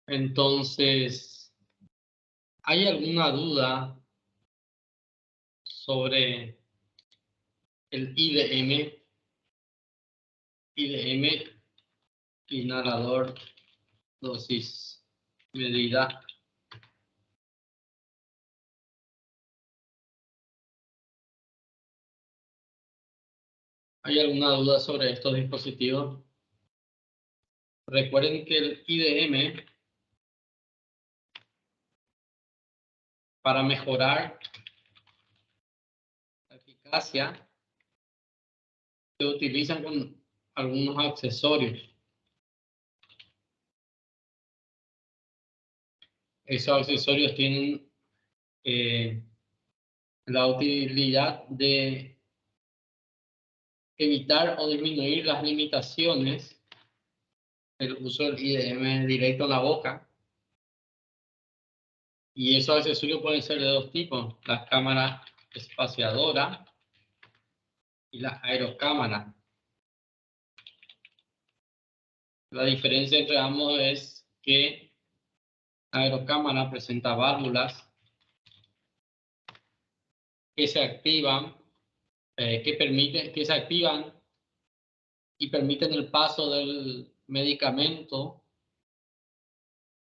Entonces, ¿hay alguna duda sobre el IDM? IDM, inhalador, dosis, medida. ¿Hay alguna duda sobre estos dispositivos? Recuerden que el IDM, para mejorar la eficacia, se utilizan con algunos accesorios. Esos accesorios tienen la utilidad de evitar o disminuir las limitaciones del uso del IDM directo en la boca. Y esos accesorios pueden ser de dos tipos: la cámara espaciadora y la aerocámara. La diferencia entre ambos es que la aerocámara presenta válvulas que se activan, que se activan y permiten el paso del medicamento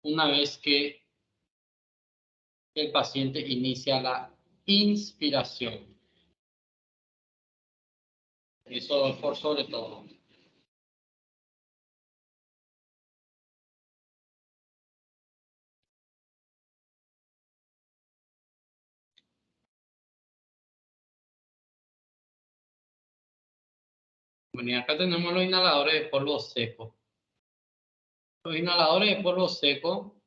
una vez que el paciente inicia la inspiración. Eso por sobre todo. Bueno, y acá tenemos los inhaladores de polvo seco. Los inhaladores de polvo seco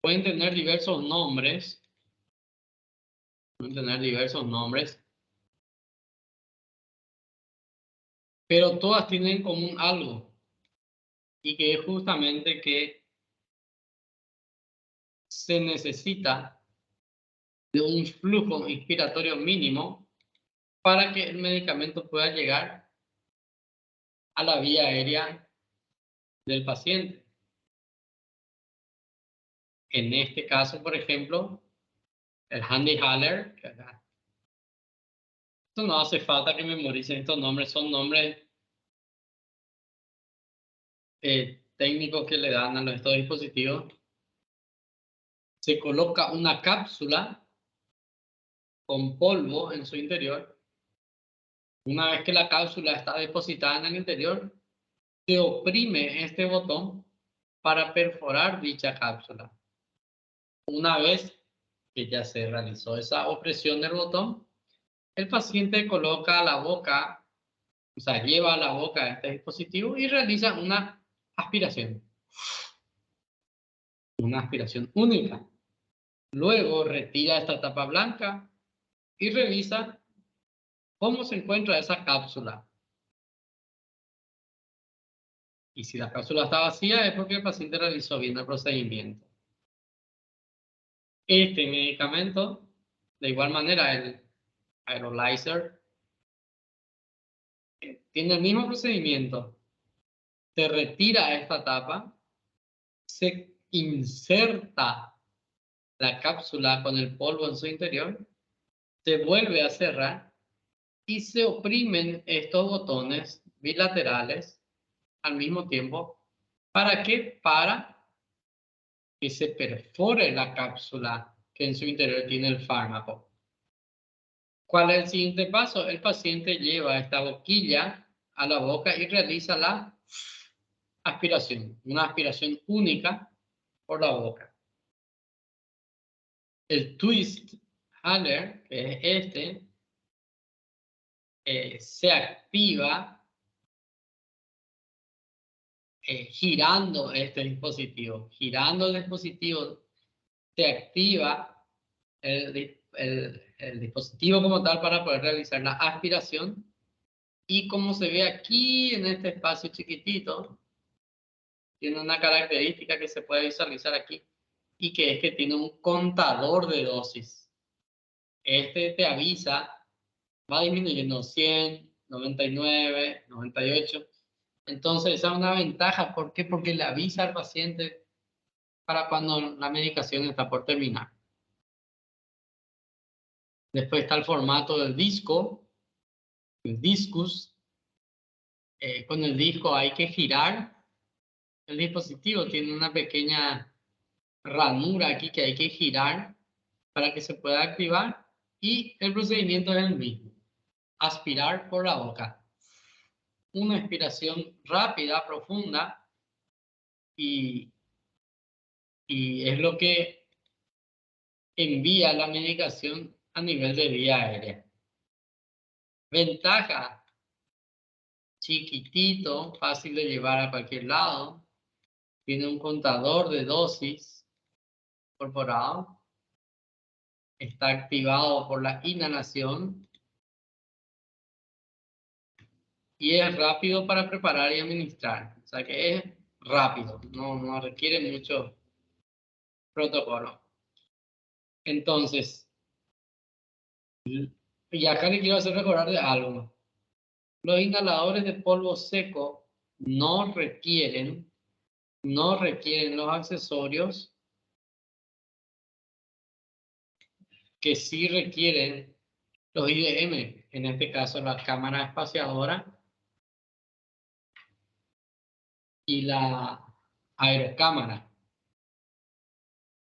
pueden tener diversos nombres. Pero todas tienen en común algo, y que es justamente que se necesita de un flujo inspiratorio mínimo para que el medicamento pueda llegar a la vía aérea del paciente. En este caso, por ejemplo, el HandiHaler, esto no hace falta que memoricen estos nombres, son nombres técnicos que le dan a estos dispositivos. Se coloca una cápsula con polvo en su interior. Una vez que la cápsula está depositada en el interior, se oprime este botón para perforar dicha cápsula. Una vez que ya se realizó esa opresión del botón, el paciente coloca a la boca, o sea, lleva a la boca este dispositivo y realiza una aspiración única. Luego retira esta tapa blanca y revisa cómo se encuentra esa cápsula. Y si la cápsula está vacía es porque el paciente realizó bien el procedimiento. Este medicamento, de igual manera, el Aerolyzer, tiene el mismo procedimiento. Se retira esta tapa, se inserta la cápsula con el polvo en su interior, se vuelve a cerrar y se oprimen estos botones bilaterales al mismo tiempo. ¿Para qué? Para que se perfore la cápsula que en su interior tiene el fármaco. ¿Cuál es el siguiente paso? El paciente lleva esta boquilla a la boca y realiza la aspiración, una aspiración única por la boca. El twist Haller, que es se activa girando este dispositivo. Girando el dispositivo se activa el dispositivo como tal para poder realizar la aspiración. Y como se ve aquí en este espacio chiquitito, tiene una característica que se puede visualizar aquí, y que es que tiene un contador de dosis. Este te avisa va disminuyendo 100, 99, 98. Entonces, esa es una ventaja. ¿Por qué? Porque le avisa al paciente para cuando la medicación está por terminar. Después está el formato del disco, el discus. Con el disco hay que girar. El dispositivo tiene una pequeña ranura aquí que hay que girar para que se pueda activar. Y el procedimiento es el mismo. Aspirar por la boca. Una expiración rápida, profunda, y es lo que envía la medicación a nivel de vía aérea. Ventaja, chiquitito, fácil de llevar a cualquier lado, tiene un contador de dosis incorporado, está activado por la inhalación y es rápido para preparar y administrar. O sea que es rápido, no requiere mucho protocolo. Entonces, y acá le quiero hacer recordar de algo. Los inhaladores de polvo seco no requieren los accesorios que sí requieren los IDM, en este caso la cámara espaciadora y la aerocámara.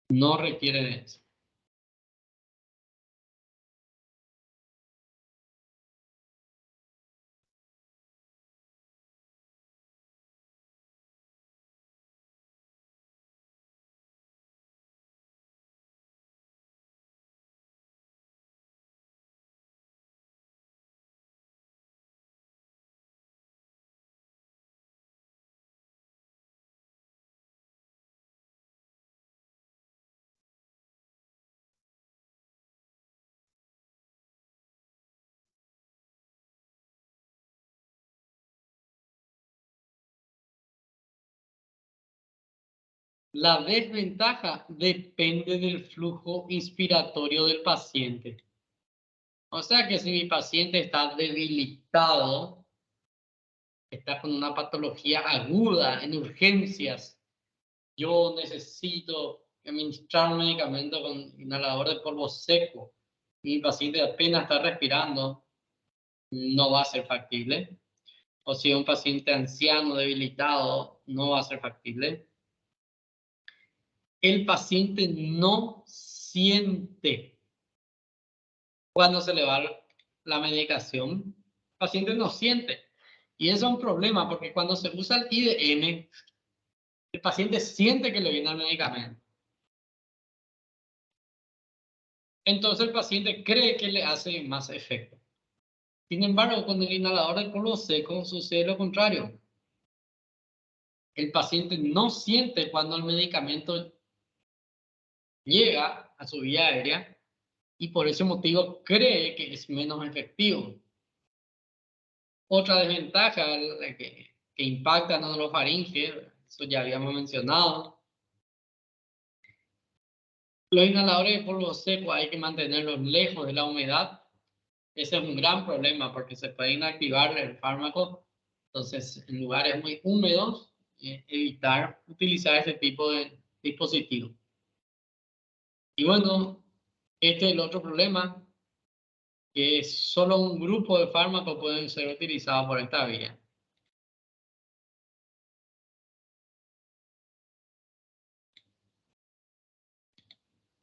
No requieren eso. La desventaja depende del flujo inspiratorio del paciente. O sea que si mi paciente está debilitado, está con una patología aguda en urgencias, yo necesito administrar un medicamento con inhalador de polvo seco, y mi paciente apenas está respirando, no va a ser factible. O si es un paciente anciano debilitado, no va a ser factible. El paciente no siente cuando se le va la medicación. El paciente no siente. Y eso es un problema porque cuando se usa el IDM, el paciente siente que le viene el medicamento. Entonces el paciente cree que le hace más efecto. Sin embargo, con el inhalador de polvo seco sucede lo contrario. El paciente no siente cuando el medicamento llega a su vía aérea y por ese motivo cree que es menos efectivo. Otra desventaja que impacta en la orofaringe, eso ya habíamos mencionado. Los inhaladores de polvo seco hay que mantenerlos lejos de la humedad. Ese es un gran problema porque se puede inactivar el fármaco. Entonces, en lugares muy húmedos, evitar utilizar este tipo de dispositivo. Y bueno, este es el otro problema, que solo un grupo de fármacos pueden ser utilizados por esta vía.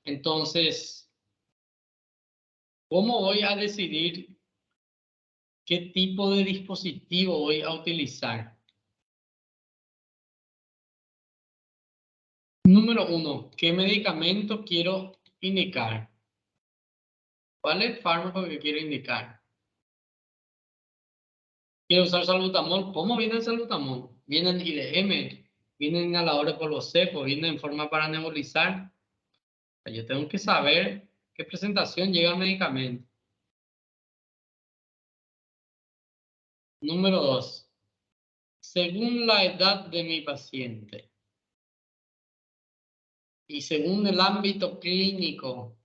Entonces, ¿cómo voy a decidir qué tipo de dispositivo voy a utilizar? Número 1, ¿qué medicamento quiero indicar? ¿Cuál es el fármaco que quiero indicar? Quiero usar salbutamol. ¿Cómo viene el salbutamol? Viene en IDM, viene en inhalador de polvo seco, viene en forma para nebulizar. Yo tengo que saber qué presentación lleva el medicamento. Número 2, según la edad de mi paciente y según el ámbito clínico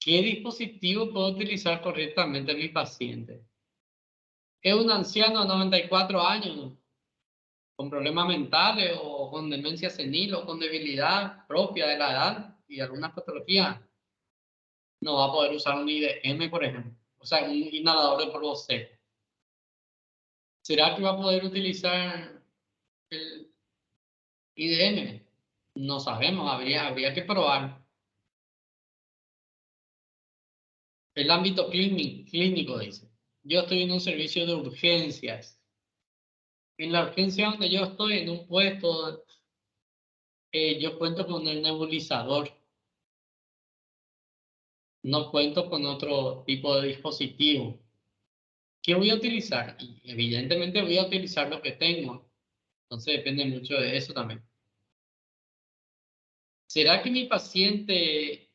¿Qué dispositivo puedo utilizar correctamente en mi paciente? ¿Es un anciano de 94 años con problemas mentales o con demencia senil o con debilidad propia de la edad y algunas patologías? No va a poder usar un IDM, por ejemplo, o sea, un inhalador de polvo seco. ¿Será que va a poder utilizar el IDM? No sabemos, habría que probar. El ámbito clínico, dice. Yo estoy en un servicio de urgencias. En la urgencia donde yo estoy, en un puesto, yo cuento con el nebulizador. No cuento con otro tipo de dispositivo. ¿Qué voy a utilizar? Y evidentemente voy a utilizar lo que tengo. Entonces depende mucho de eso también. ¿Será que mi paciente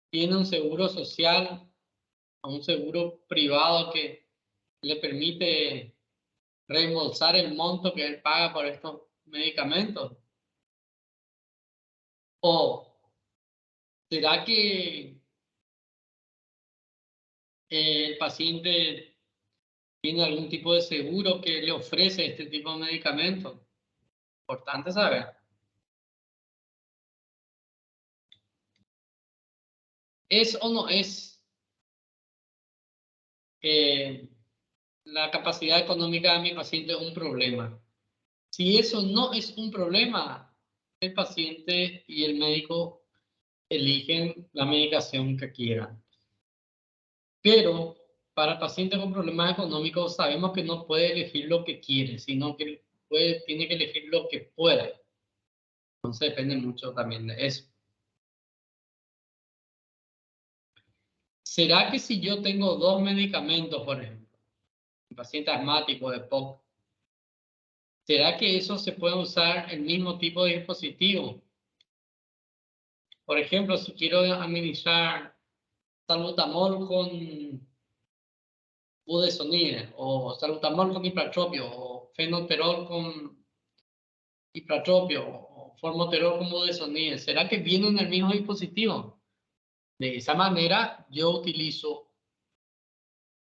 tiene un seguro social o un seguro privado que le permite reembolsar el monto que él paga por estos medicamentos? ¿O será que el paciente tiene algún tipo de seguro que le ofrece este tipo de medicamentos? Importante saber. ¿Es o no es eh, la capacidad económica de mi paciente un problema? Si eso no es un problema, el paciente y el médico eligen la medicación que quieran. Pero para pacientes con problemas económicos sabemos que no puede elegir lo que quiere, sino que tiene que elegir lo que puede. Entonces depende mucho también de eso. ¿Será que si yo tengo dos medicamentos, por ejemplo, un paciente asmático de POC, será que eso se puede usar el mismo tipo de dispositivo? Por ejemplo, si quiero administrar salbutamol con budesonide, o salbutamol con ipratropio, o fenoterol con ipratropio, o formoterol con budesonide, ¿será que viene en el mismo dispositivo? De esa manera, yo utilizo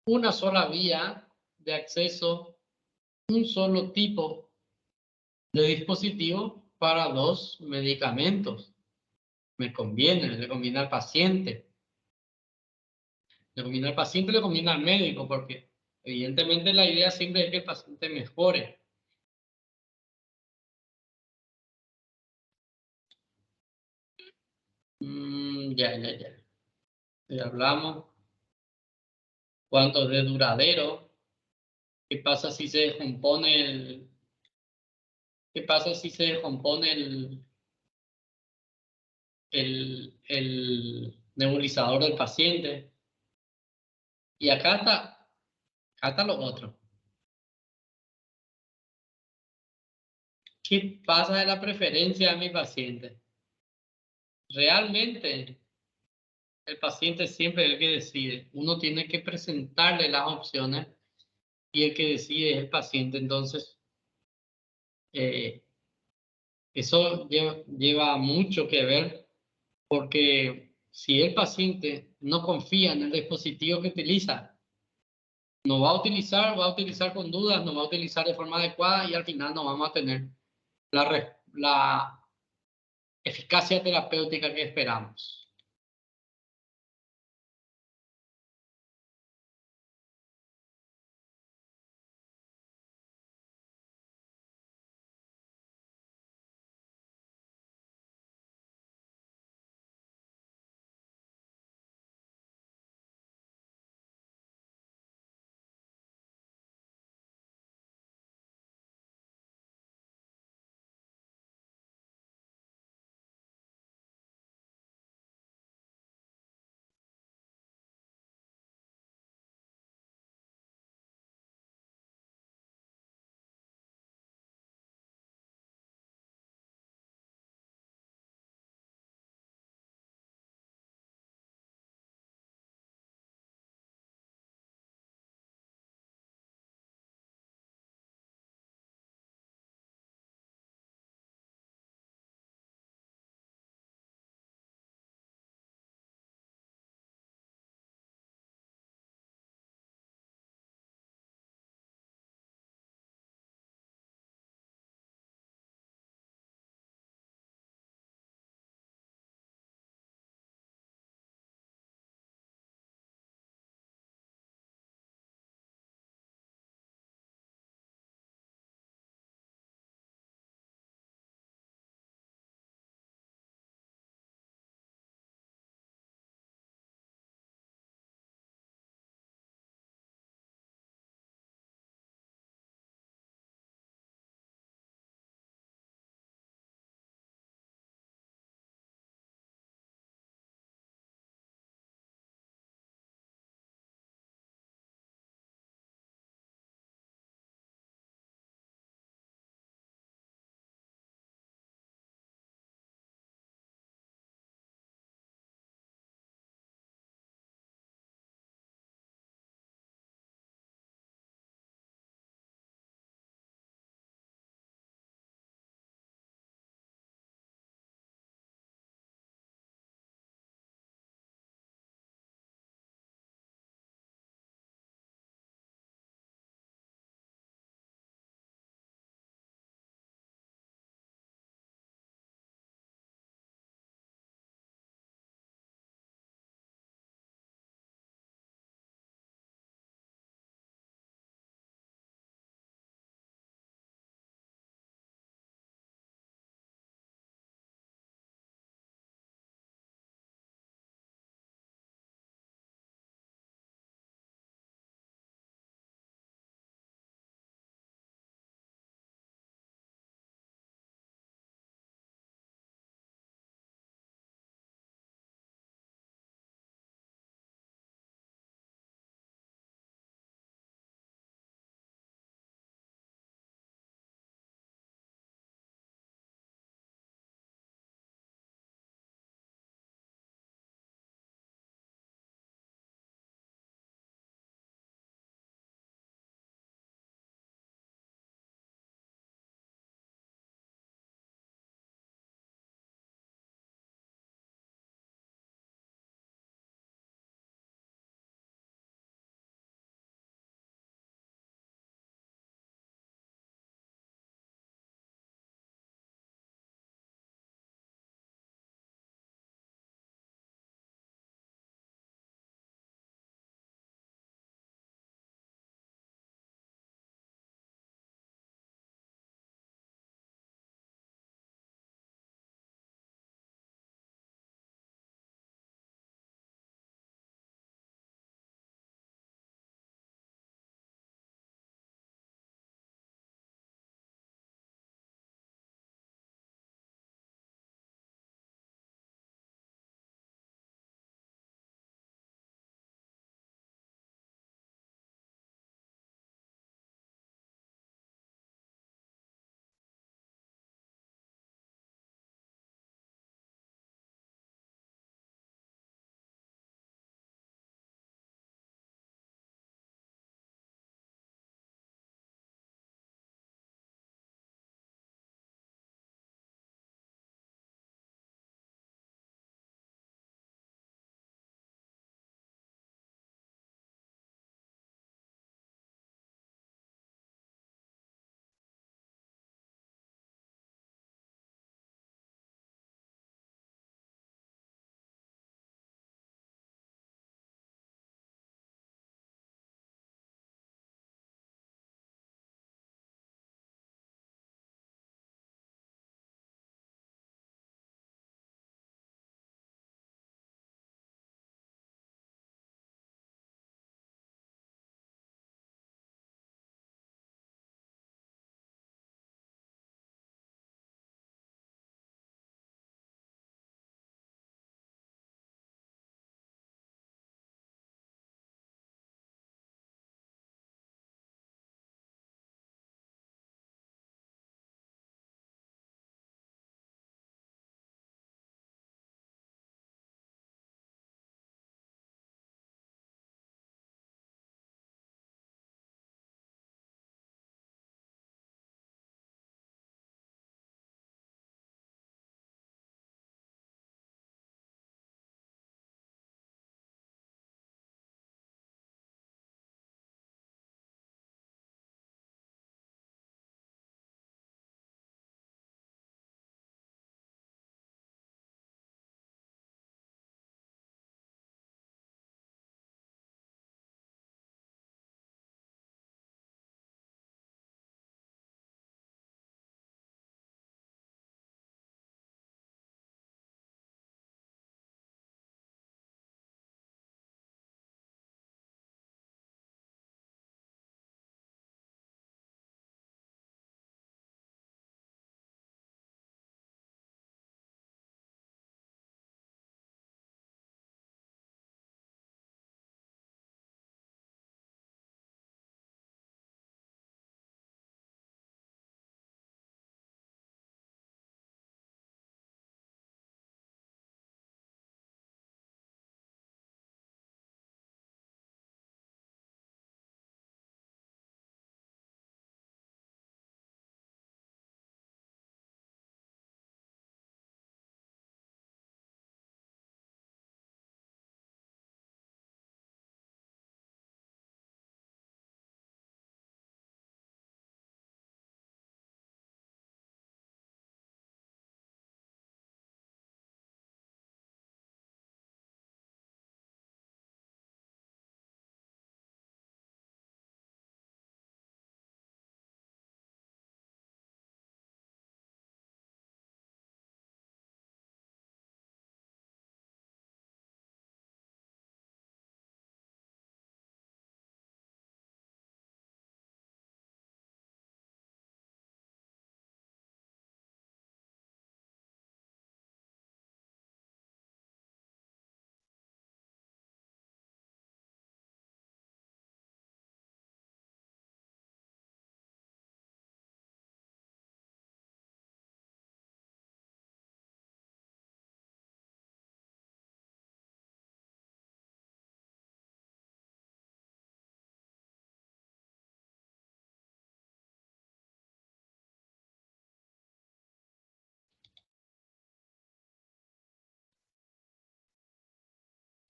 una sola vía de acceso, un solo tipo de dispositivo para dos medicamentos. Me conviene, le conviene al paciente. Le conviene al paciente, le conviene al médico, porque evidentemente la idea siempre es que el paciente mejore. Ya. Ya hablamos. ¿Cuánto es de duradero? ¿Qué pasa si se descompone qué pasa si se descompone el nebulizador del paciente? Y acá está lo otro. ¿Qué pasa de la preferencia de mi paciente? Realmente el paciente siempre es el que decide. Uno tiene que presentarle las opciones y el que decide es el paciente. Entonces, eh, eso lleva mucho que ver, porque si el paciente no confía en el dispositivo que utiliza, no va a utilizar con dudas, no va a utilizar de forma adecuada y al final no vamos a tener la eficacia terapéutica que esperamos.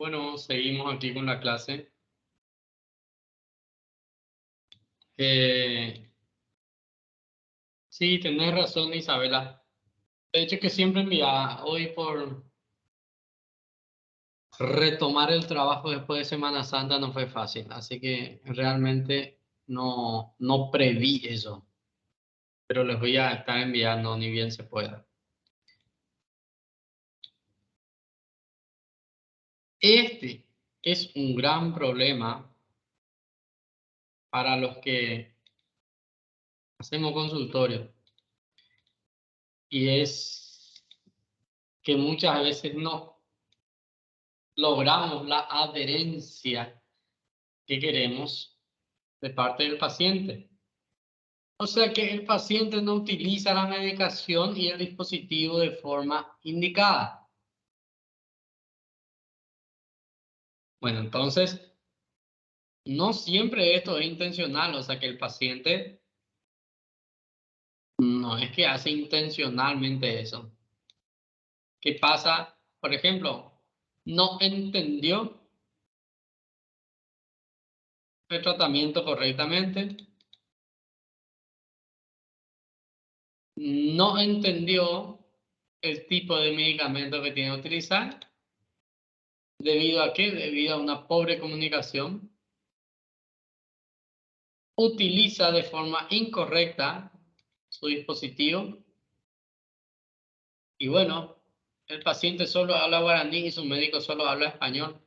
Bueno, seguimos aquí con la clase. Sí, tenés razón, Isabela. De hecho, que siempre enviaba hoy por retomar el trabajo después de Semana Santa no fue fácil, así que realmente no preví eso, pero les voy a estar enviando ni bien se pueda. Este es un gran problema para los que hacemos consultorio y es que muchas veces no logramos la adherencia que queremos de parte del paciente. O sea que el paciente no utiliza la medicación y el dispositivo de forma indicada. Bueno, entonces, no siempre esto es intencional, o sea que el paciente no es que hace intencionalmente eso. ¿Qué pasa? Por ejemplo, no entendió el tratamiento correctamente, no entendió el tipo de medicamento que tiene que utilizar. ¿Debido a qué? Debido a una pobre comunicación. Utiliza de forma incorrecta su dispositivo. Y bueno, el paciente solo habla guaraní y su médico solo habla español.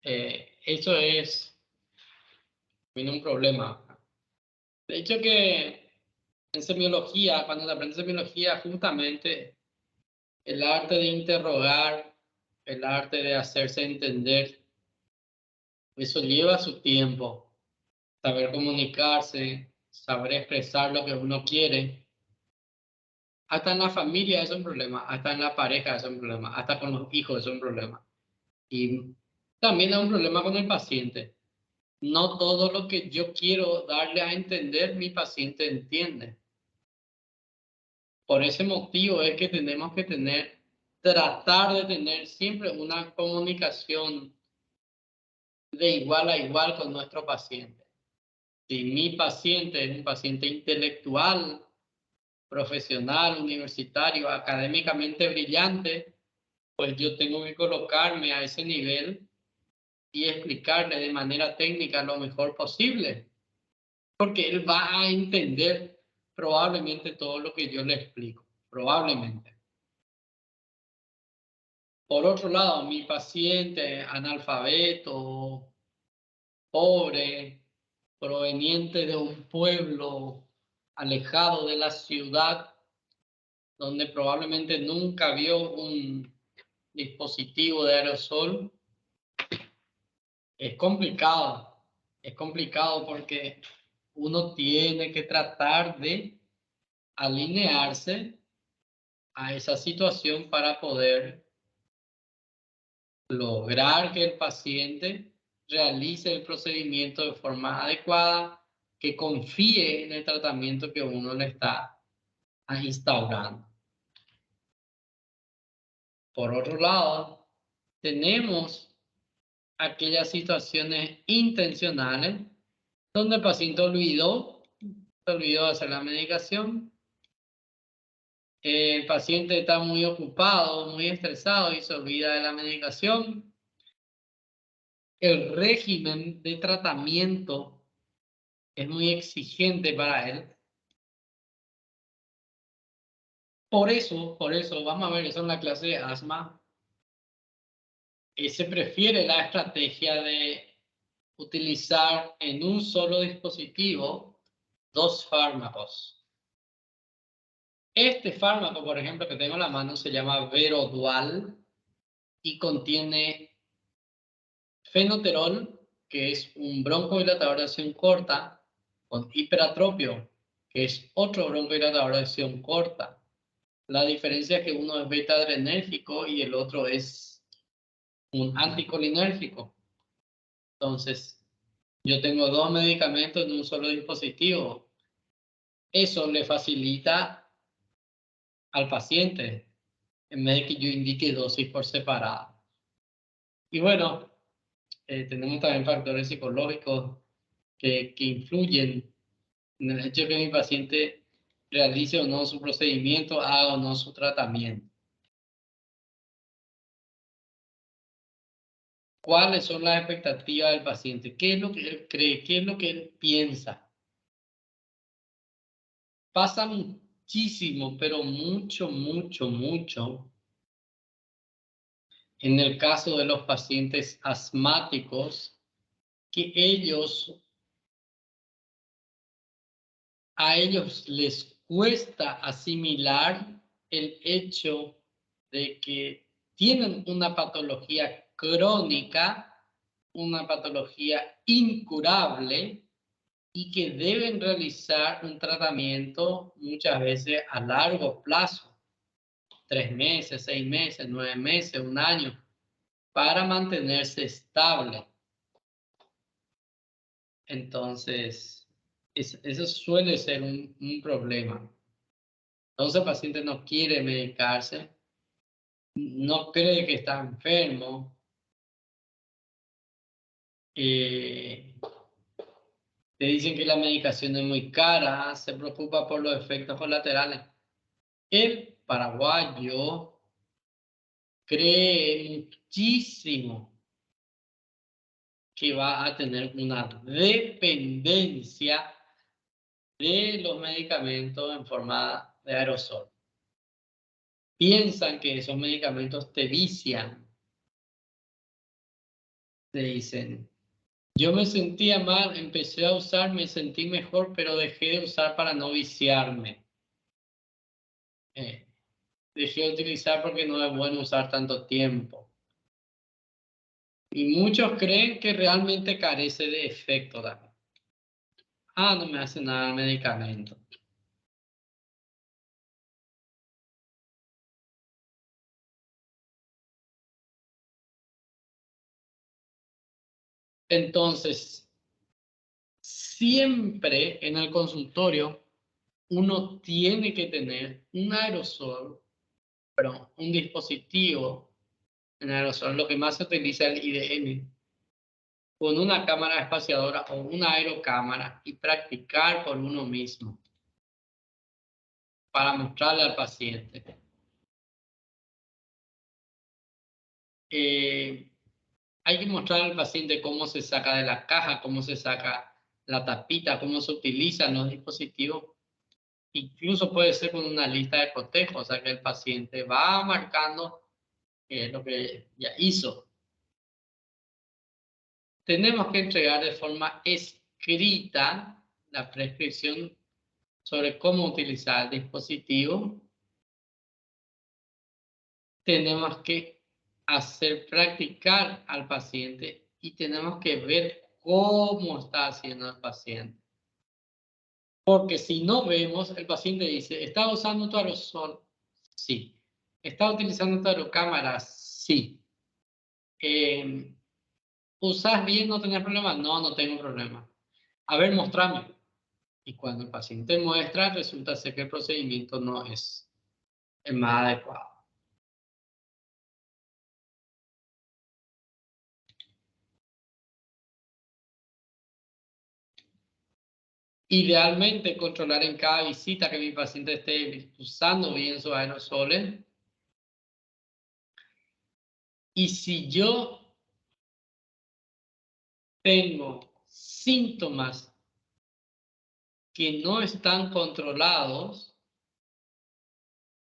Eso es un problema. De hecho que en semiología, cuando se aprende semiología, justamente el arte de interrogar, el arte de hacerse entender, eso lleva su tiempo. Saber comunicarse, saber expresar lo que uno quiere. Hasta en la familia es un problema, hasta en la pareja es un problema, hasta con los hijos es un problema. Y también es un problema con el paciente. No todo lo que yo quiero darle a entender, mi paciente entiende. Por ese motivo es que tenemos que tratar de tener siempre una comunicación de igual a igual con nuestro paciente. Si mi paciente es un paciente intelectual, profesional, universitario, académicamente brillante, pues yo tengo que colocarme a ese nivel y explicarle de manera técnica lo mejor posible, porque él va a entender probablemente todo lo que yo le explico, probablemente. Por otro lado, mi paciente analfabeto, pobre, proveniente de un pueblo alejado de la ciudad, donde probablemente nunca vio un dispositivo de aerosol, es complicado porque uno tiene que tratar de alinearse a esa situación para poder lograr que el paciente realice el procedimiento de forma adecuada, que confíe en el tratamiento que uno le está instaurando. Por otro lado, tenemos aquellas situaciones intencionales donde el paciente se olvidó de hacer la medicación, el paciente está muy ocupado, muy estresado y se olvida de la medicación. El régimen de tratamiento es muy exigente para él. Por eso, vamos a ver eso en la clase de asma. Se prefiere la estrategia de utilizar en un solo dispositivo 2 fármacos. Este fármaco, por ejemplo, que tengo en la mano, se llama Verodual y contiene fenoterol, que es un broncodilatador de acción corta, con hiperatropio, que es otro broncodilatador de acción corta. La diferencia es que uno es beta-adrenérgico y el otro es un anticolinérgico. Entonces, yo tengo 2 medicamentos en un solo dispositivo. Eso le facilita al paciente, en vez de que yo indique dosis por separado. Y bueno, tenemos también factores psicológicos que influyen en el hecho de que mi paciente realice o no su procedimiento, haga o no su tratamiento. ¿Cuáles son las expectativas del paciente? ¿Qué es lo que él cree? ¿Qué es lo que él piensa? Pasa muchísimo, pero mucho, mucho, mucho en el caso de los pacientes asmáticos, que a ellos les cuesta asimilar el hecho de que tienen una patología crónica, una patología incurable y que deben realizar un tratamiento muchas veces a largo plazo, 3 meses, 6 meses, 9 meses, un año, para mantenerse estable. Entonces, eso suele ser un problema. Entonces el paciente no quiere medicarse, no cree que está enfermo, eh, te dicen que la medicación es muy cara, se preocupa por los efectos colaterales. El paraguayo cree muchísimo que va a tener una dependencia de los medicamentos en forma de aerosol. Piensan que esos medicamentos te vician. Te dicen, yo me sentía mal, empecé a usar, me sentí mejor, pero dejé de usar para no viciarme. Dejé de utilizar porque no es bueno usar tanto tiempo. Y muchos creen que realmente carece de efecto también. Ah, no me hace nada el medicamento. Entonces, siempre en el consultorio uno tiene que tener un aerosol, perdón, un dispositivo en aerosol, lo que más se utiliza es el IDM, con una cámara espaciadora o una aerocámara y practicar por uno mismo para mostrarle al paciente. Hay que mostrarle al paciente cómo se saca de la caja, cómo se saca la tapita, cómo se utilizan los dispositivos. Incluso puede ser con una lista de cotejo, o sea que el paciente va marcando lo que ya hizo. Tenemos que entregar de forma escrita la prescripción sobre cómo utilizar el dispositivo. Tenemos que hacer practicar al paciente y tenemos que ver cómo está haciendo el paciente. Porque si no vemos, el paciente dice, ¿está usando tu aerosol? Sí. ¿Está utilizando tu aerocámara? Sí. ¿Usas bien? ¿No tenés problema? No, no tengo problema. A ver, mostrame. Y cuando el paciente muestra, resulta ser que el procedimiento no es el más adecuado. Idealmente, controlar en cada visita que mi paciente esté usando bien sus aerosoles. Y si yo tengo síntomas que no están controlados,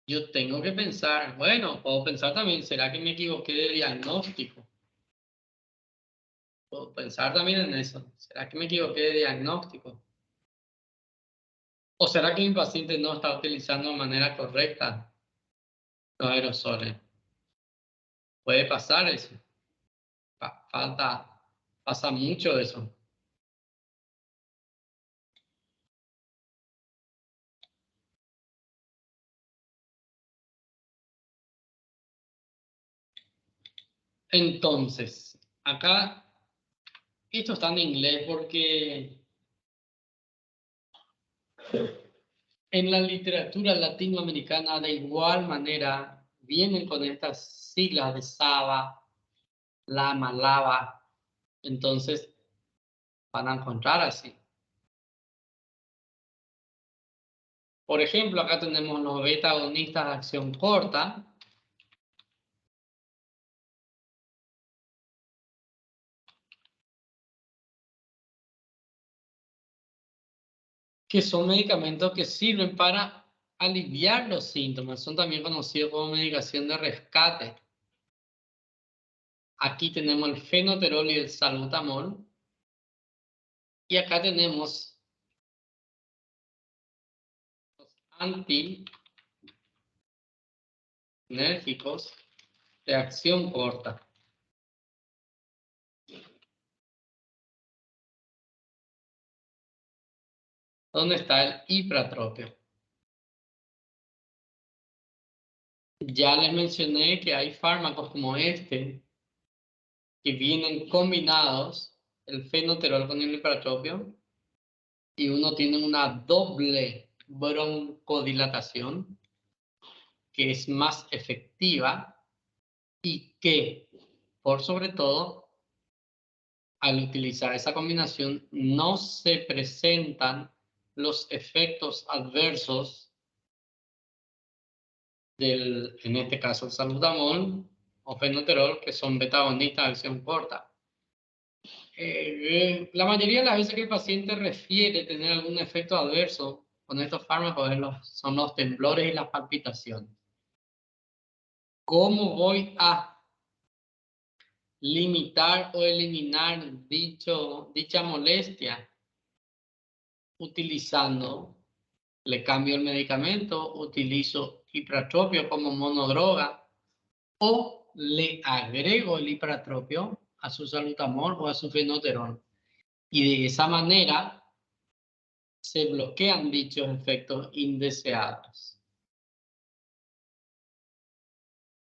yo tengo que pensar, bueno, puedo pensar también, ¿será que me equivoqué de diagnóstico? Puedo pensar también en eso, ¿será que me equivoqué de diagnóstico? ¿O será que mi paciente no está utilizando de manera correcta los aerosoles? Puede pasar eso. Pasa mucho eso. Entonces, acá, esto está en inglés porque en la literatura latinoamericana de igual manera vienen con estas siglas de SABA, lama, lava. Entonces van a encontrar así. Por ejemplo, acá tenemos los beta agonistas de acción corta. Que son medicamentos que sirven para aliviar los síntomas. Son también conocidos como medicación de rescate. Aquí tenemos el fenoterol y el salbutamol. Y acá tenemos los antienérgicos de acción corta. ¿Dónde está el ipratropio? Ya les mencioné que hay fármacos como este que vienen combinados, el fenoterol con el ipratropio, y uno tiene una doble broncodilatación que es más efectiva y que, por sobre todo, al utilizar esa combinación no se presentan los efectos adversos del, en este caso, el salbutamol o fenoterol, que son beta-agonistas de acción corta. La mayoría de las veces que el paciente refiere tener algún efecto adverso con estos fármacos son los temblores y las palpitaciones. ¿Cómo voy a limitar o eliminar dicha molestia? Utilizando, le cambio el medicamento, utilizo ipratropio como monodroga o le agrego el ipratropio a su salbutamol o a su fenoterol. Y de esa manera se bloquean dichos efectos indeseados.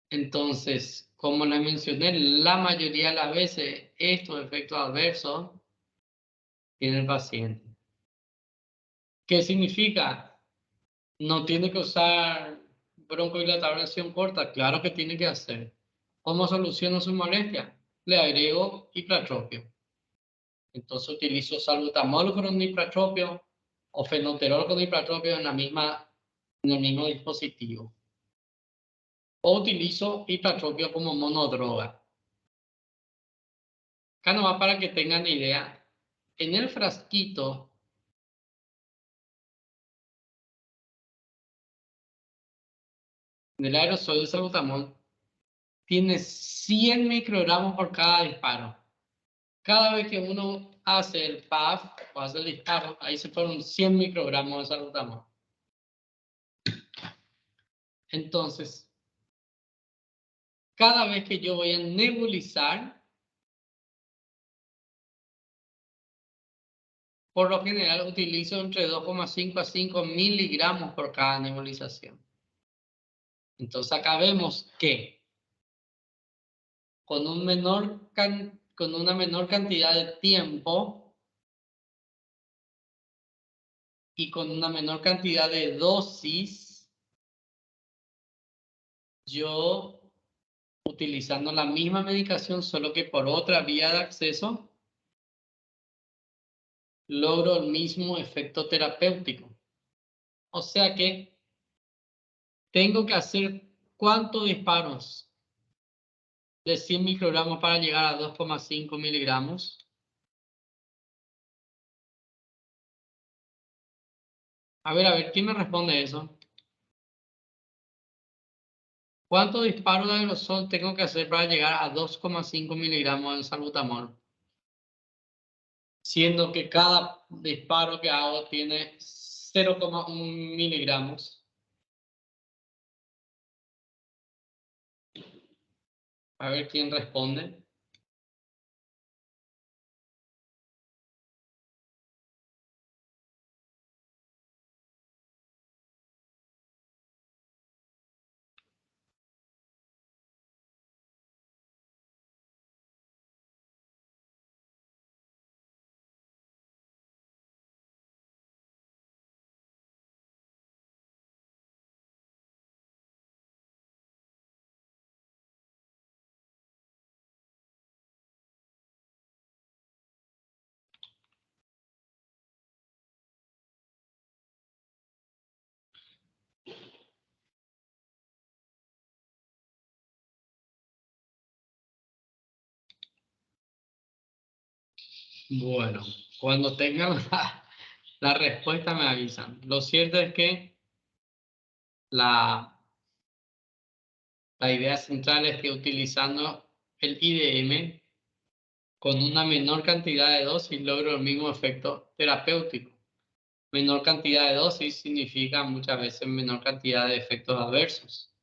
Entonces, como les mencioné, la mayoría de las veces estos efectos adversos tiene el paciente. ¿Qué significa? No tiene que usar broncodilatador de acción corta. Claro que tiene que hacer. ¿Cómo soluciono su molestia? Le agrego ipratropio. Entonces utilizo salbutamol con ipratropio o fenoterol con ipratropio en el mismo dispositivo. O utilizo ipratropio como monodroga. Acá nomás para que tengan idea, en el frasquito del aerosol de salbutamol tiene 100 microgramos por cada disparo. Cada vez que uno hace el PAF o hace el disparo, ahí se fueron 100 microgramos de salbutamol. Entonces, cada vez que yo voy a nebulizar, por lo general utilizo entre 2,5 a 5 miligramos por cada nebulización. Entonces acá vemos que con una menor cantidad de tiempo y con una menor cantidad de dosis, yo, utilizando la misma medicación, solo que por otra vía de acceso, logro el mismo efecto terapéutico. O sea que tengo que hacer ¿cuántos disparos de 100 microgramos para llegar a 2,5 miligramos? A ver, ¿quién me responde eso? ¿Cuántos disparos de aerosol tengo que hacer para llegar a 2,5 miligramos de salbutamol? Siendo que cada disparo que hago tiene 0,1 miligramos. A ver quién responde. Bueno, cuando tengan la respuesta me avisan. Lo cierto es que la idea central es que utilizando el IDM con una menor cantidad de dosis logro el mismo efecto terapéutico. Menor cantidad de dosis significa muchas veces menor cantidad de efectos adversos,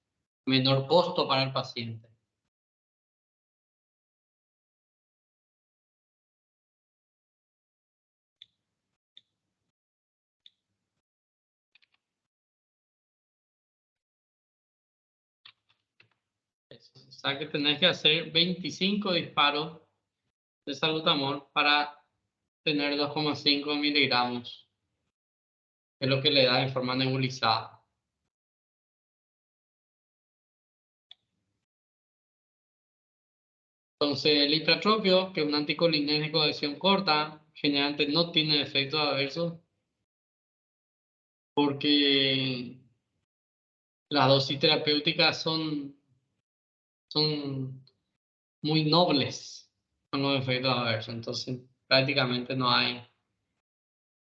menor costo para el paciente. O sea que tenés que hacer 25 disparos de salbutamol para tener 2,5 miligramos, es lo que le da en forma nebulizada. Entonces, el hipratropio, que es un anticolinérgico de acción corta, generalmente no tiene efectos adversos porque las dosis terapéuticas son muy nobles con los efectos adversos. Entonces, prácticamente no hay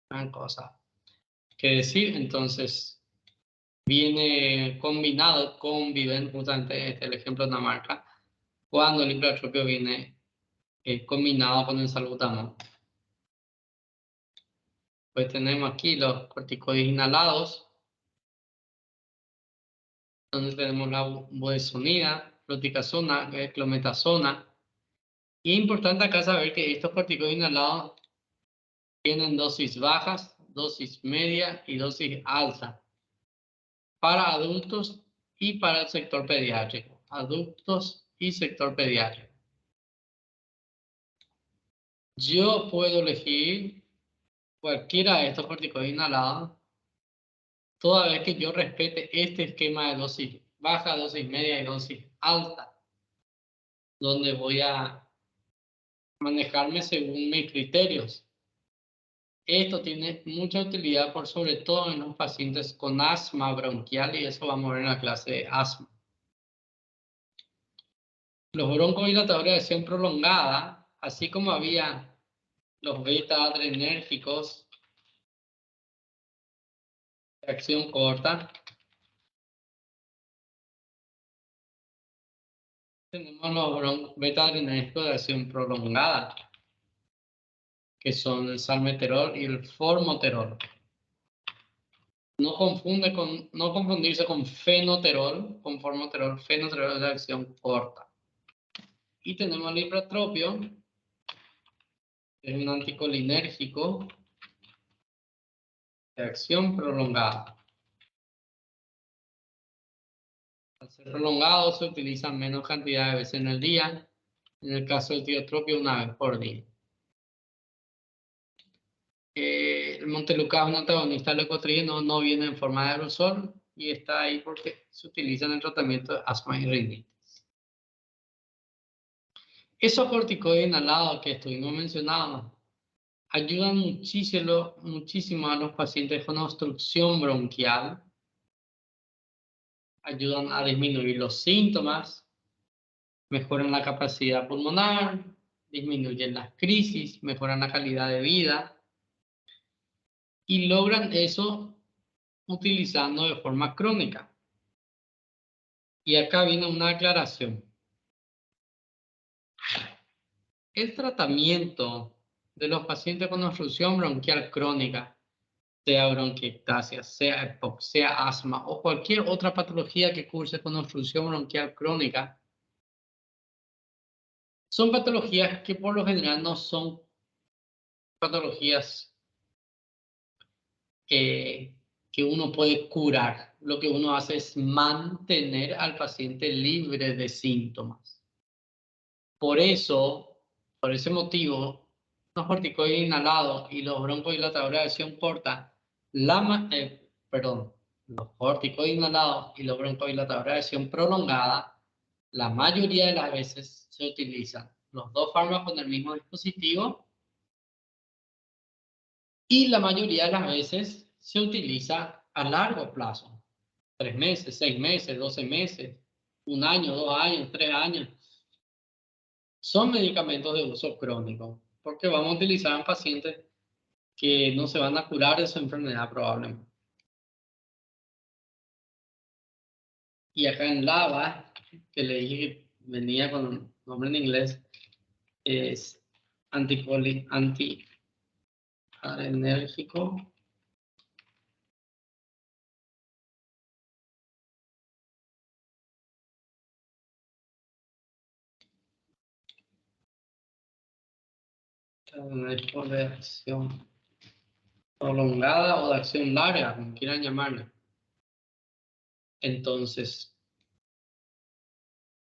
gran cosa que decir. Entonces, viene combinado con Viven, justamente este es el ejemplo de una marca, cuando el hipratropio viene combinado con el salbutamol. Pues tenemos aquí los corticoides inhalados, donde tenemos la budesonida, fluticasona, clometasona. Y es importante acá saber que estos corticoides inhalados tienen dosis bajas, dosis media y dosis alta para adultos y para el sector pediátrico. Adultos y sector pediátrico. Yo puedo elegir cualquiera de estos corticoides inhalados toda vez que yo respete este esquema de dosis baja, dosis media y dosis alta, donde voy a manejarme según mis criterios. Esto tiene mucha utilidad por sobre todo en los pacientes con asma bronquial y eso vamos a ver en la clase de asma. Los broncodilatadores de acción prolongada, así como había los beta-adrenérgicos de acción corta, tenemos los beta-adrenérgicos de acción prolongada, que son el salmeterol y el formoterol. No confundirse con fenoterol, con formoterol. Fenoterol es de acción corta. Y tenemos el hipratropio, que es un anticolinérgico de acción prolongada. Al ser prolongado se utiliza menos cantidad de veces en el día. En el caso del tiotropio, una vez por día. El montelukast es un antagonista al leucotrieno, no viene en forma de aerosol y está ahí porque se utiliza en el tratamiento de asma y rinitis. Esos corticoides inhalados que estuvimos mencionando ayudan muchísimo a los pacientes con obstrucción bronquial, ayudan a disminuir los síntomas, mejoran la capacidad pulmonar, disminuyen las crisis, mejoran la calidad de vida y logran eso utilizando de forma crónica. Y acá viene una aclaración. El tratamiento de los pacientes con obstrucción bronquial crónica, sea bronquiectasia, sea EPOC, sea asma o cualquier otra patología que curse con obstrucción bronquial crónica, son patologías que por lo general no son patologías que uno puede curar. Lo que uno hace es mantener al paciente libre de síntomas. Por eso, por ese motivo, los corticoides inhalados y los broncodilatadores de acción corta, los corticoides inhalados y los broncodilatadores de acción prolongada, la mayoría de las veces se utilizan los dos fármacos en el mismo dispositivo y la mayoría de las veces se utiliza a largo plazo, 3 meses, 6 meses, 12 meses, 1 año, 2 años, 3 años. Son medicamentos de uso crónico, porque vamos a utilizar en pacientes que no se van a curar de su enfermedad probablemente. Y acá en LAVA, que le dije que venía con nombre en inglés, es antiarenérgico. De acción prolongada o de acción larga, como quieran llamarle. Entonces,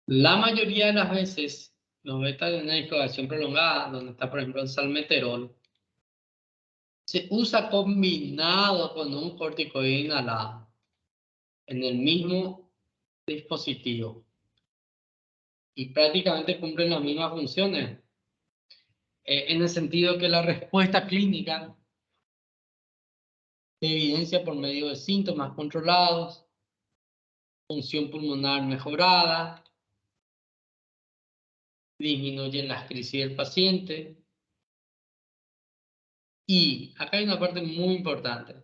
la mayoría de las veces, los beta-adenérgicos de acción prolongada, donde está por ejemplo el salmeterol, se usa combinado con un corticoide inhalado en el mismo dispositivo y prácticamente cumplen las mismas funciones, en el sentido que la respuesta clínica se evidencia por medio de síntomas controlados, función pulmonar mejorada, disminuyen las crisis del paciente. Y acá hay una parte muy importante.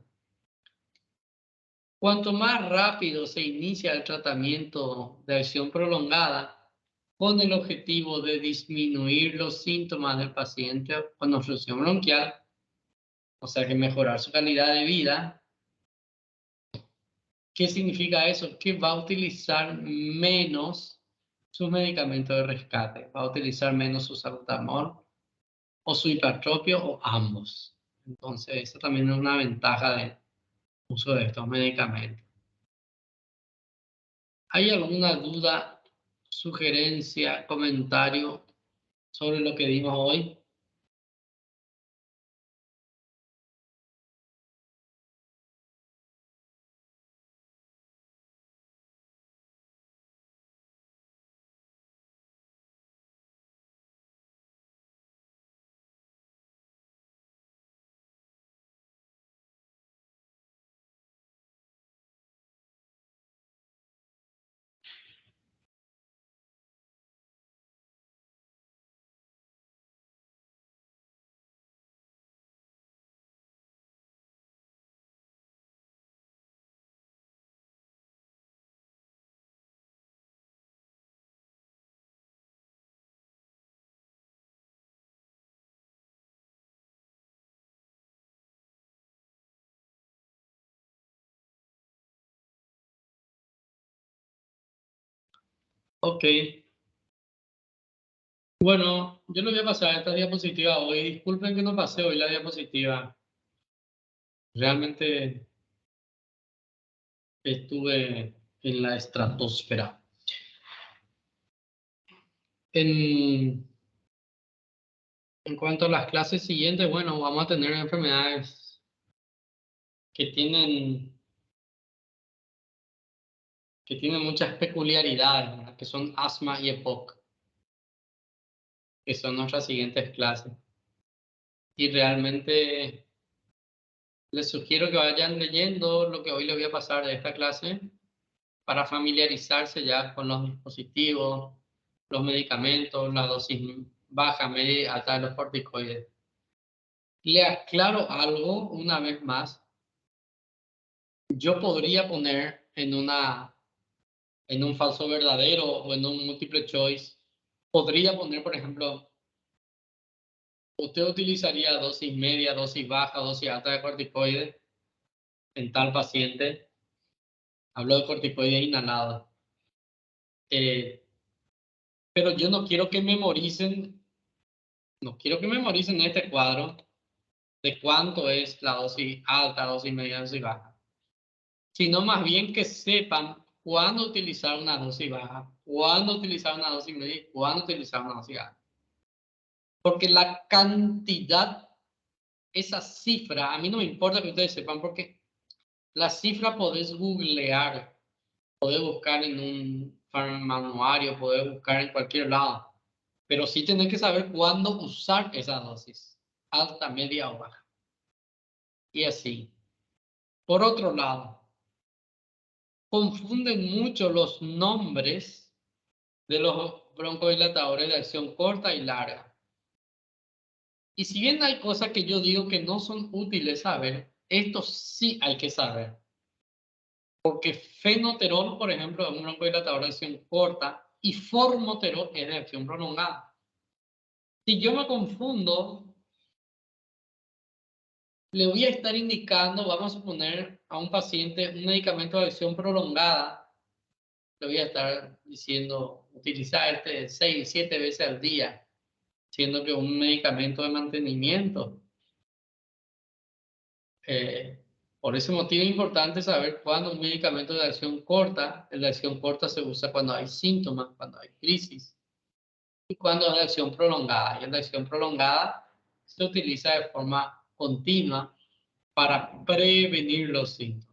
Cuanto más rápido se inicia el tratamiento de acción prolongada, con el objetivo de disminuir los síntomas del paciente con obstrucción bronquial, o sea que mejorar su calidad de vida. ¿Qué significa eso? Que va a utilizar menos sus medicamentos de rescate, va a utilizar menos su salbutamol o su hipatropio o ambos. Entonces, eso también es una ventaja del uso de estos medicamentos. ¿Hay alguna duda, sugerencia, comentario sobre lo que dimos hoy? Ok. Bueno, yo le voy a pasar esta diapositiva hoy. Disculpen que no pasé hoy la diapositiva. Realmente estuve en la estratosfera. En, en cuanto a las clases siguientes, bueno, vamos a tener enfermedades que tienen muchas peculiaridades, ¿verdad? Que son asma y EPOC, que son nuestras siguientes clases. Y realmente les sugiero que vayan leyendo lo que hoy les voy a pasar de esta clase para familiarizarse ya con los dispositivos, los medicamentos, la dosis baja, media y alta de los corticoides. Le aclaro algo una vez más. Yo podría poner en un falso verdadero o en un múltiple choice, podría poner, por ejemplo, usted utilizaría dosis media, dosis baja, dosis alta de corticoides en tal paciente. Hablo de corticoides inhalados. Pero yo no quiero que memoricen este cuadro de cuánto es la dosis alta, dosis media, dosis baja, sino más bien que sepan cuándo utilizar una dosis baja, cuándo utilizar una dosis media y cuándo utilizar una dosis alta. Porque la cantidad, esa cifra, a mí no me importa que ustedes sepan, porque la cifra podés googlear, podés buscar en un farmanuario, podés buscar en cualquier lado, pero sí tenés que saber cuándo usar esa dosis, alta, media o baja. Y así. Por otro lado, confunden mucho los nombres de los broncodilatadores de acción corta y larga. Y si bien hay cosas que yo digo que no son útiles saber, esto sí hay que saber. Porque fenoterol, por ejemplo, es un broncodilatador de acción corta y formoterol es de acción prolongada. Si yo me confundo, le voy a estar indicando, vamos a poner a un paciente un medicamento de acción prolongada, le voy a estar diciendo, utilizar este 6, 7 veces al día, siendo que un medicamento de mantenimiento. Por ese motivo es importante saber cuándo un medicamento de acción corta, el de acción corta se usa cuando hay síntomas, cuando hay crisis, y cuando es de acción prolongada. Y el de acción prolongada se utiliza de forma continua para prevenir los síntomas.